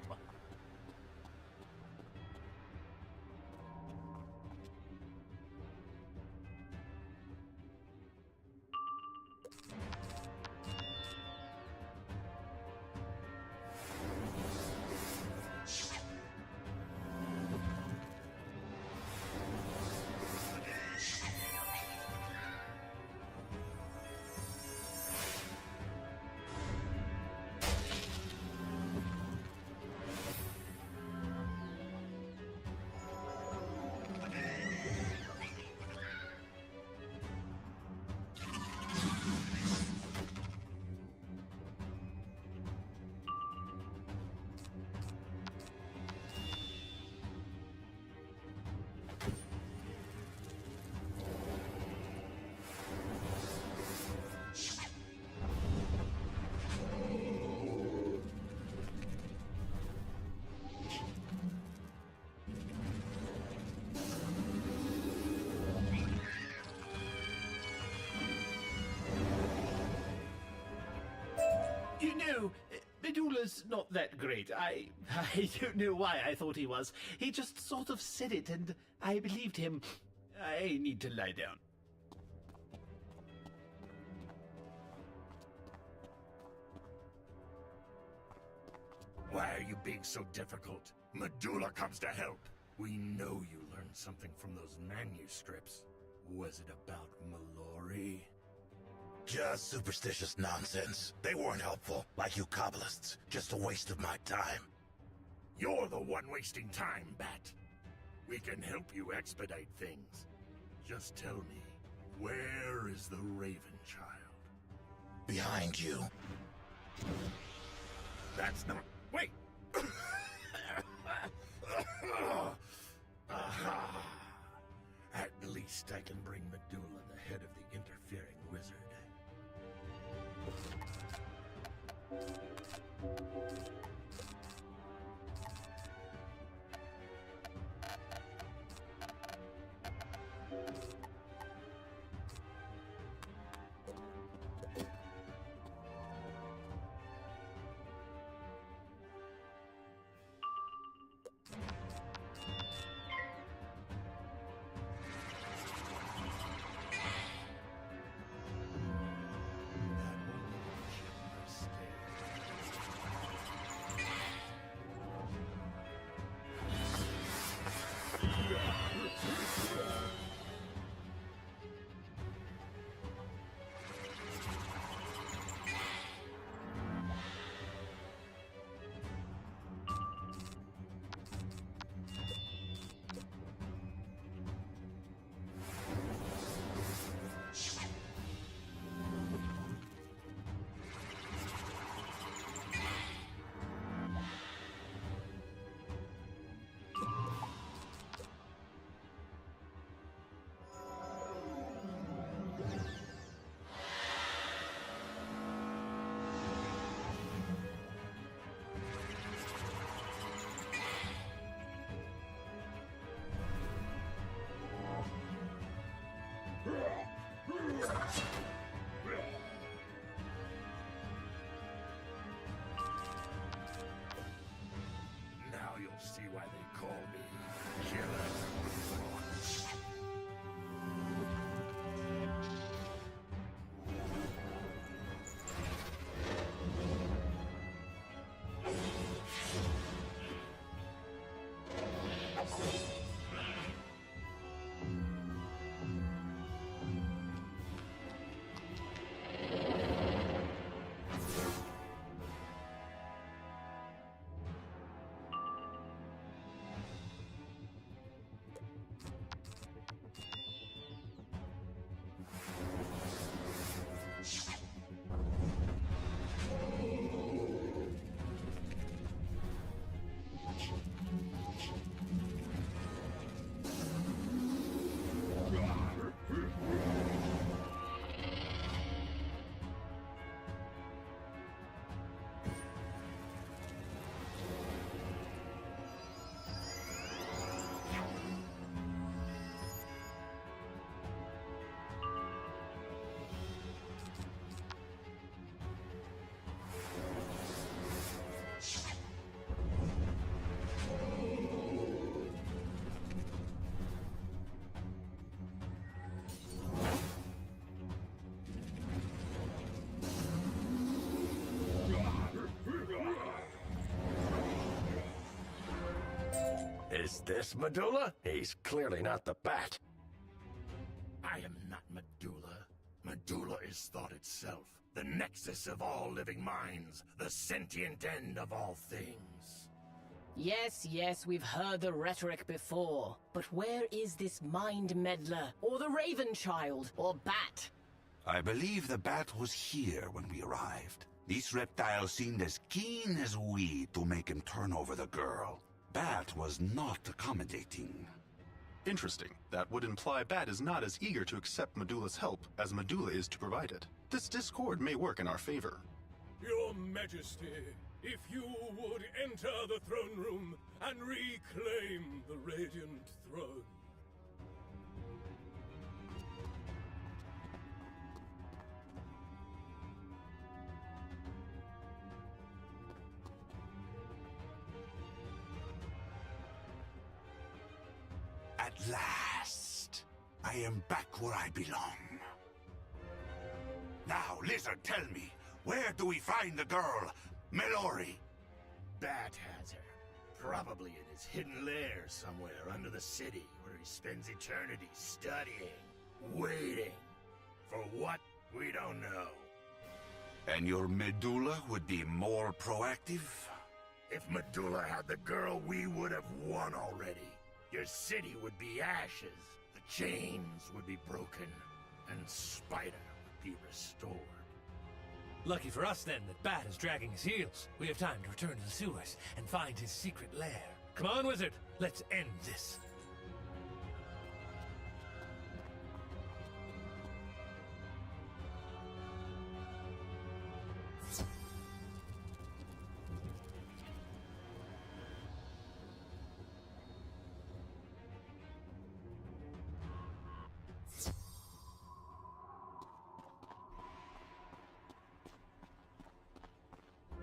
R: You know, Medulla's not that great. I don't know why I thought he was. He just sort of said it, and I believed him. I need to lie down.
Q: Why are you being so difficult? Medulla comes to help. We know you learned something from those manuscripts. Was it about Mallory?
S: Just superstitious nonsense. They weren't helpful, like you Kabbalists. Just a waste of my time.
Q: You're the one wasting time, Bat. We can help you expedite things. Just tell me, where is the Raven Child?
S: Behind you.
Q: That's not... Wait! Aha! At least I can bring Medulla the head of the interfering wizard. Now you'll see why they call me Killer.
A: Is this Medulla? He's clearly not the Bat.
Q: I am not Medulla. Medulla is thought itself, the nexus of all living minds, the sentient end of all things.
P: Yes, we've heard the rhetoric before. But where is this Mind Meddler, or the Raven Child, or Bat?
B: I believe the Bat was here when we arrived. These reptiles seemed as keen as we to make him turn over the girl. Bat was not accommodating.
D: Interesting. That would imply Bat is not as eager to accept Medulla's help as Medulla is to provide it. This discord may work in our favor.
H: Your Majesty, if you would enter the throne room and reclaim the Radiant Throne.
B: At last, I am back where I belong. Now, Lizard, tell me, where do we find the girl, Mallory?
Q: Bat has her. Probably in his hidden lair somewhere under the city, where he spends eternity studying, waiting. For what? We don't know.
S: And your medulla would be more proactive?
Q: If Medulla had the girl, we would have won already. Your city would be ashes, the chains would be broken, and Spider would be restored.
C: Lucky for us, then, that Bat is dragging his heels. We have time to return to the sewers and find his secret lair. Come on, Wizard. Let's end this.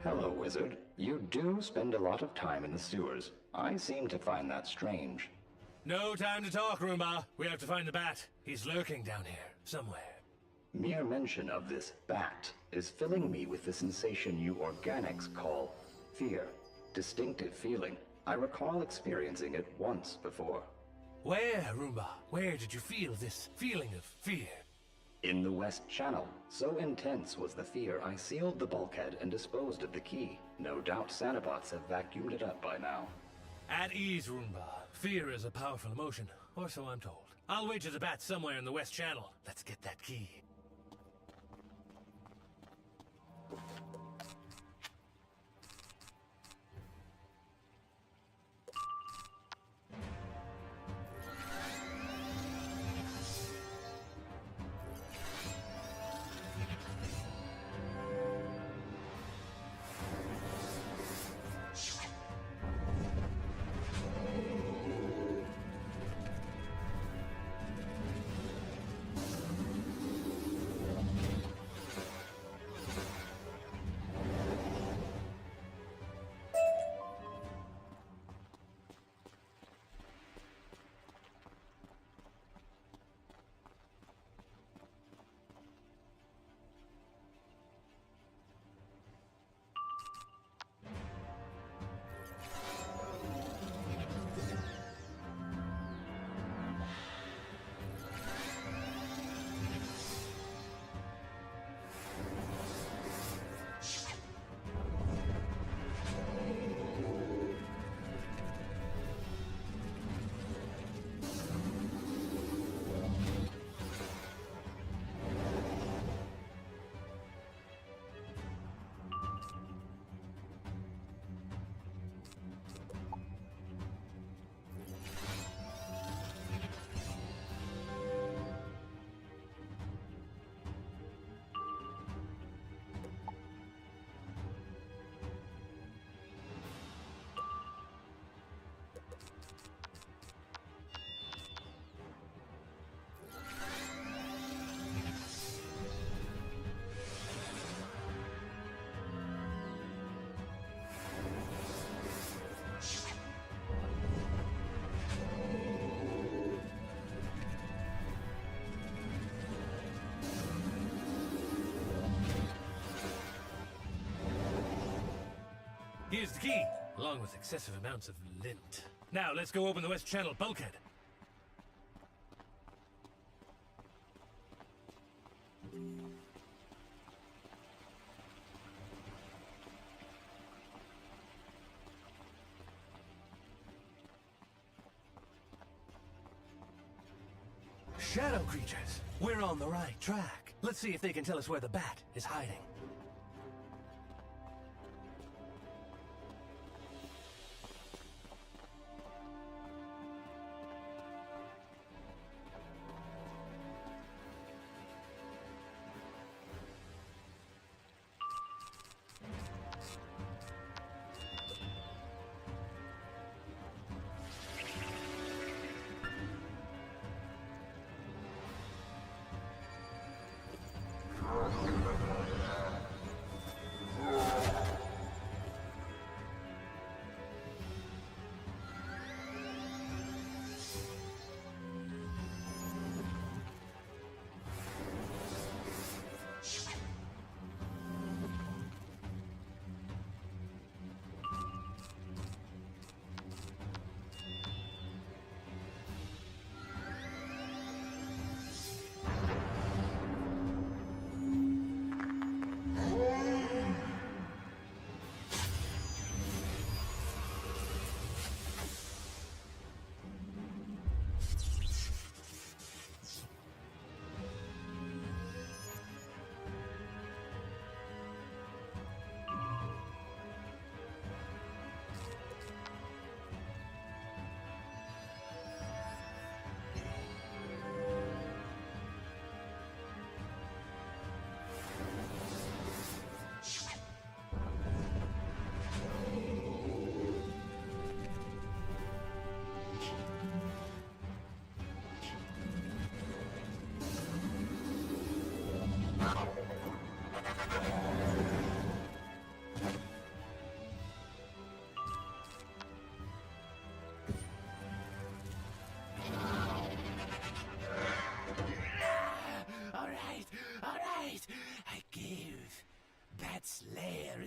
L: Hello, Wizard. You do spend a lot of time in the sewers. I seem to find that strange.
C: No time to talk, Roomba. We have to find the Bat. He's lurking down here, somewhere.
L: Mere mention of this bat is filling me with the sensation you organics call fear. Distinctive feeling. I recall experiencing it once before.
C: Where, Roomba? Where did you feel this feeling of fear?
L: In the West Channel. So intense was the fear, I sealed the bulkhead and disposed of the key. No doubt Sanobots have vacuumed it up by now.
C: At ease, Roomba. Fear is a powerful emotion, or so I'm told. I'll wager the Bat's somewhere in the West Channel. Let's get that key. Here's the key, along with excessive amounts of lint. Now, let's go open the West Channel bulkhead. Shadow creatures! We're on the right track. Let's see if they can tell us where the Bat is hiding.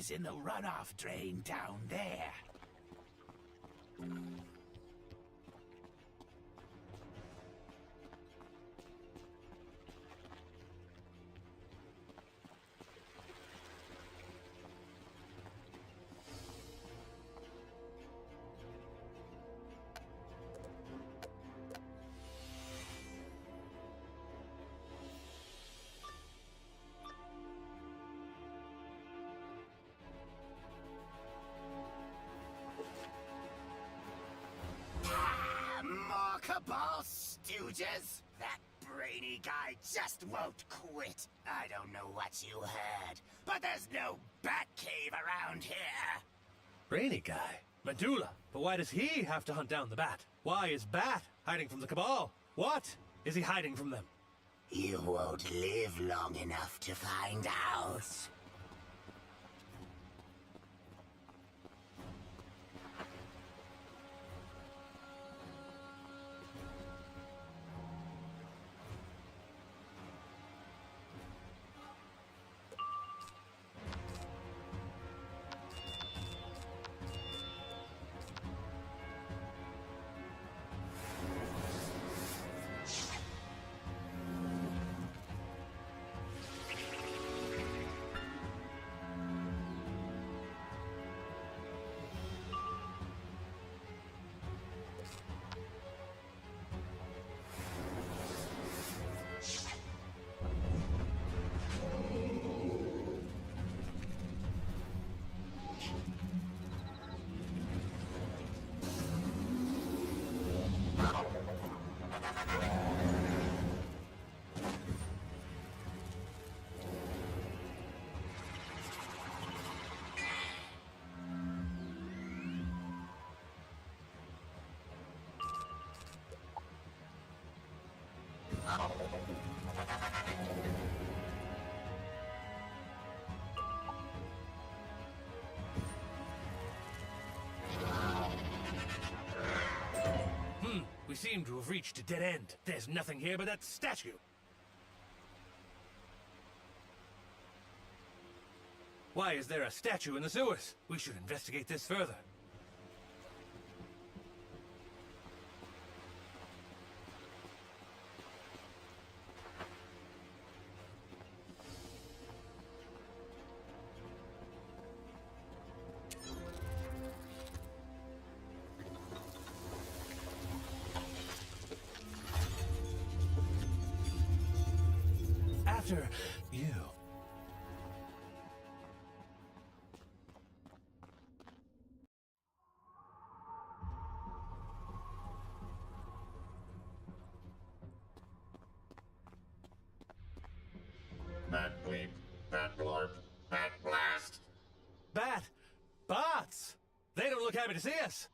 N: is in the runoff drain down there. More cabal stooges? That brainy guy just won't quit. I don't know what you heard, but there's no bat cave around here.
C: Brainy guy? Medulla? But why does he have to hunt down the bat? Why is Bat hiding from the Cabal? What is he hiding from them?
N: You won't live long enough to find out.
C: We seem to have reached a dead end. There's nothing here but that statue. Why is there a statue in the sewers? We should investigate this further. After you.
Q: Bat bleep, bat blorp, bat blast.
C: Bat! Bots! They don't look happy to see us.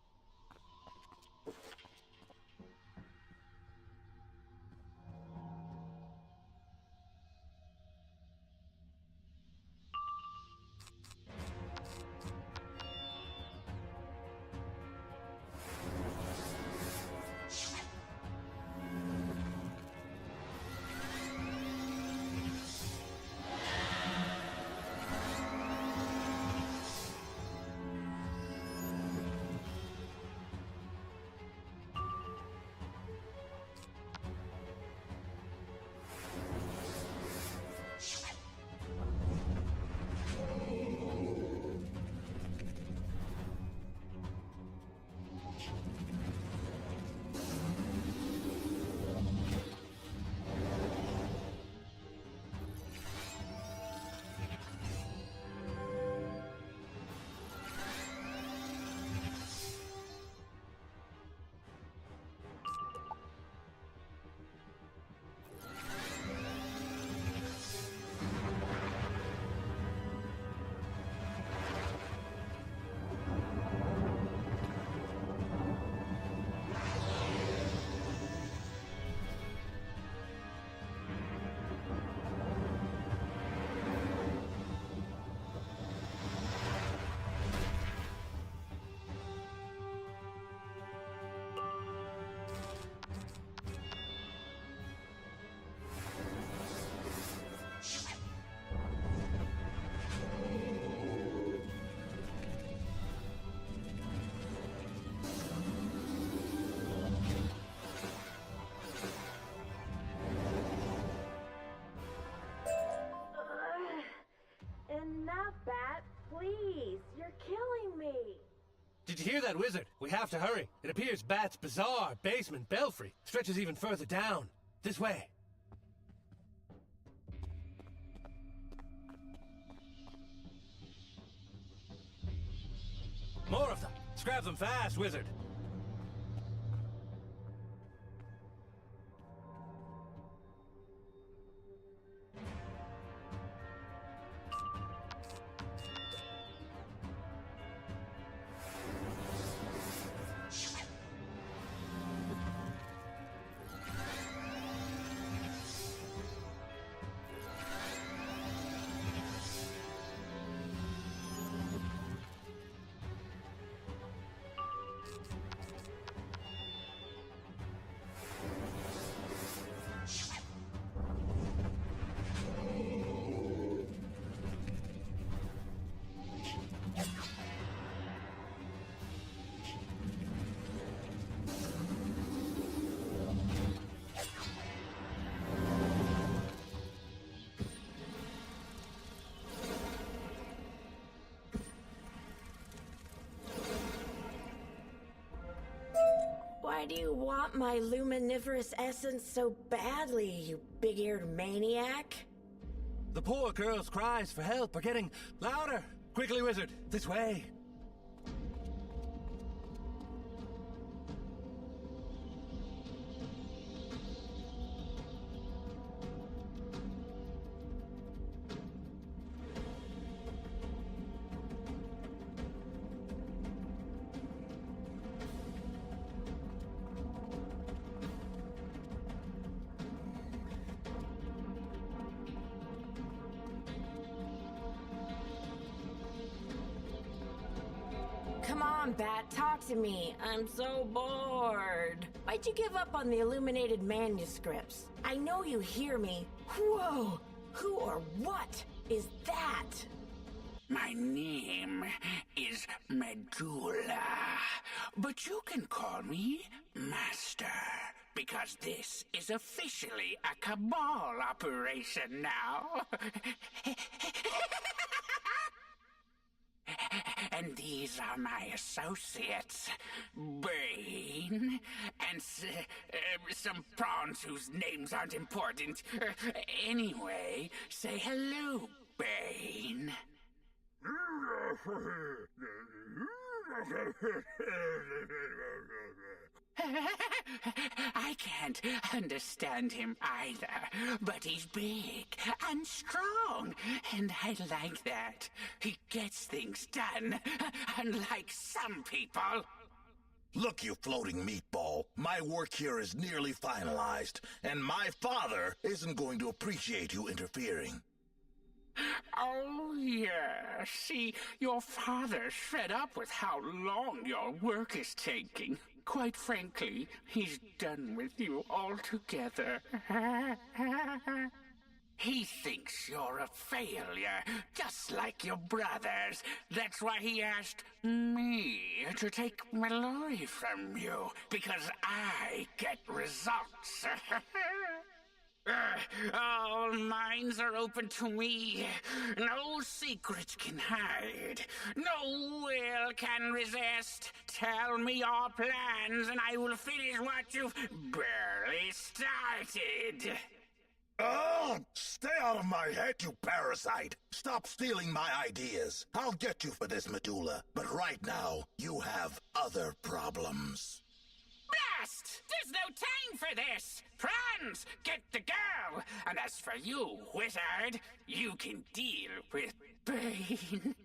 C: Did you hear that, Wizard? We have to hurry. It appears Bat's bizarre basement belfry stretches even further down. This way. More of them. Scrap them fast, Wizard.
T: Why do you want my luminiferous essence so badly, you big-eared maniac?
C: The poor girl's cries for help are getting louder. Quickly, Wizard. This way.
T: Come on, Bat, talk to me. I'm so bored. Why'd you give up on the illuminated manuscripts? I know you hear me. Whoa! Who or what is that?
G: My name is Medulla, but you can call me Master, because this is officially a cabal operation now. And these are my associates, Bane, and some prawns whose names aren't important. Anyway, say hello, Bane. I can't understand him either, but he's big and strong, and I like that. He gets things done, unlike some people.
S: Look, you floating meatball, my work here is nearly finalized, and my father isn't going to appreciate you interfering.
G: Oh, yeah. See, your father's fed up with how long your work is taking. Quite frankly, he's done with you altogether. He thinks you're a failure, just like your brothers. That's why he asked me to take Malloy from you, because I get results. All minds are open to me. No secrets can hide. No will can resist. Tell me your plans and I will finish what you've barely started.
S: Oh, stay out of my head, you parasite! Stop stealing my ideas. I'll get you for this, Medulla. But right now, you have other problems.
G: Blast! There's no time for this! Franz, get the girl! And as for you, Wizard, you can deal with Bane.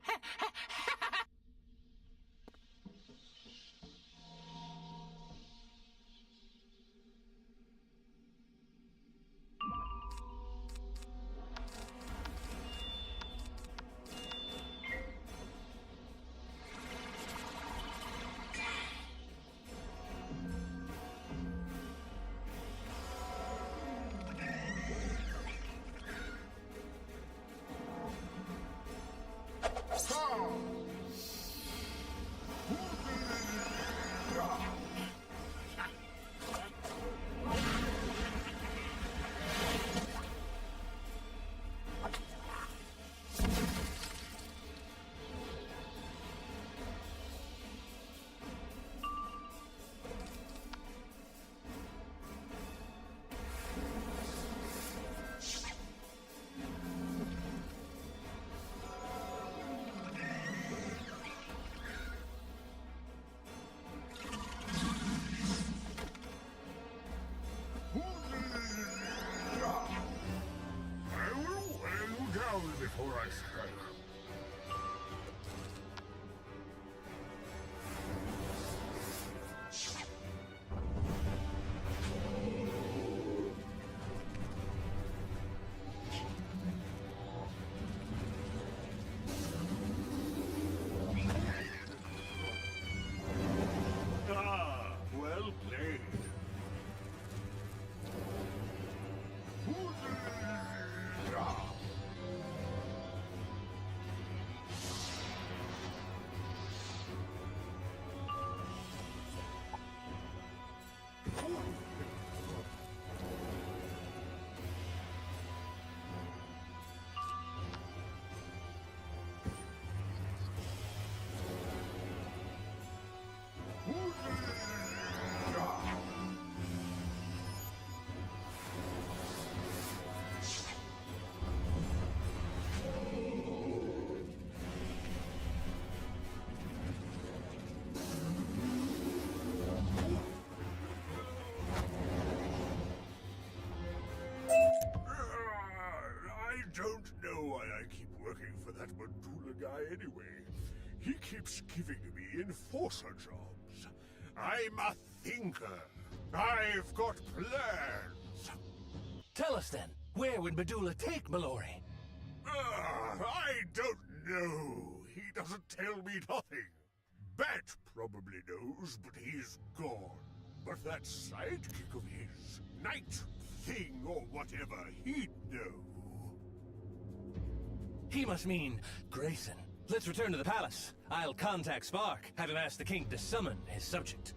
Q: Ah, well played. I don't know why I keep working for that Medulla guy anyway. He keeps giving me enforcer jobs. I'm a thinker. I've got plans.
C: Tell us then, where would Medulla take Mallory?
Q: I don't know. He doesn't tell me nothing. Bat probably knows, but he's gone. But that sidekick of his, Night Thing or whatever, he'd know.
C: He must mean Grayson. Let's return to the palace. I'll contact Spark, have him ask the king to summon his subject.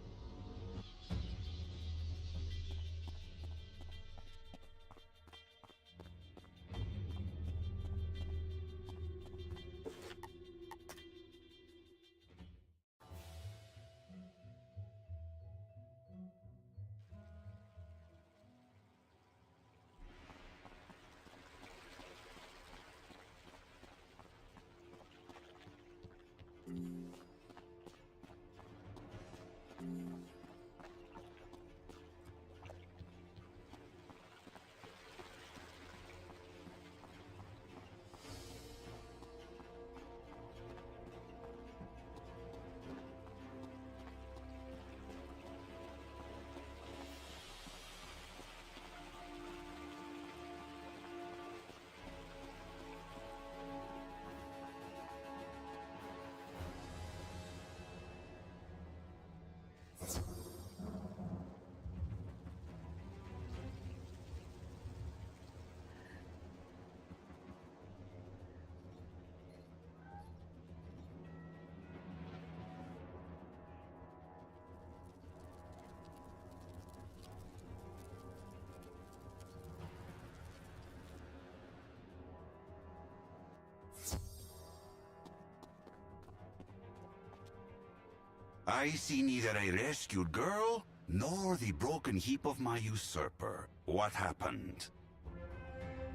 B: I see neither a rescued girl, nor the broken heap of my usurper. What happened?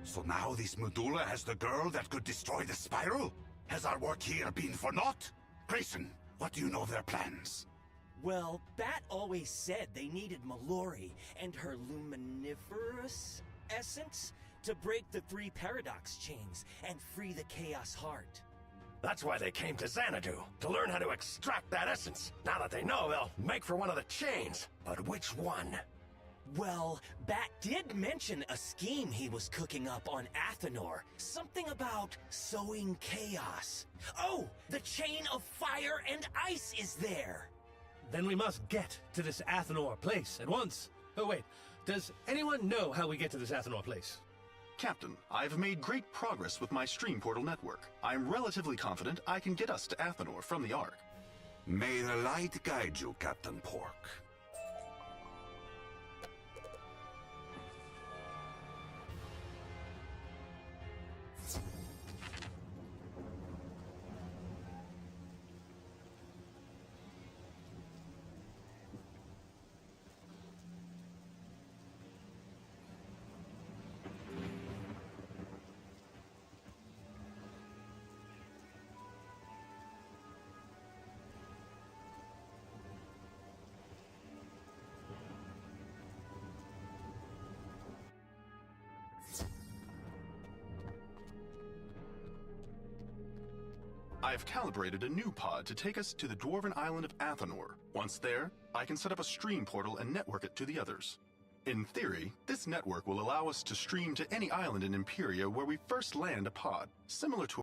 B: So now this Medulla has the girl that could destroy the spiral? Has our work here been for naught? Grayson, what do you know of their plans?
N: Well, Bat always said they needed Mallory and her luminiferous essence to break the 3 paradox chains and free the Chaos Heart.
A: That's why they came to Xanadu, to learn how to extract that essence. Now that they know, they'll make for one of the chains. But which one?
N: Well, Bat did mention a scheme he was cooking up on Athenor. Something about sowing chaos. Oh, the chain of fire and ice is there!
C: Then we must get to this Athenor place at once. Oh wait, does anyone know how we get to this Athenor place?
D: Captain, I've made great progress with my stream portal network. I'm relatively confident I can get us to Athenor from the Ark.
B: May the light guide you, Captain Pork.
D: have calibrated a new pod to take us to the dwarven island of Athenor. Once there, I can set up a stream portal and network it to the others. In theory, this network will allow us to stream to any island in Empyrea where we first land a pod, similar to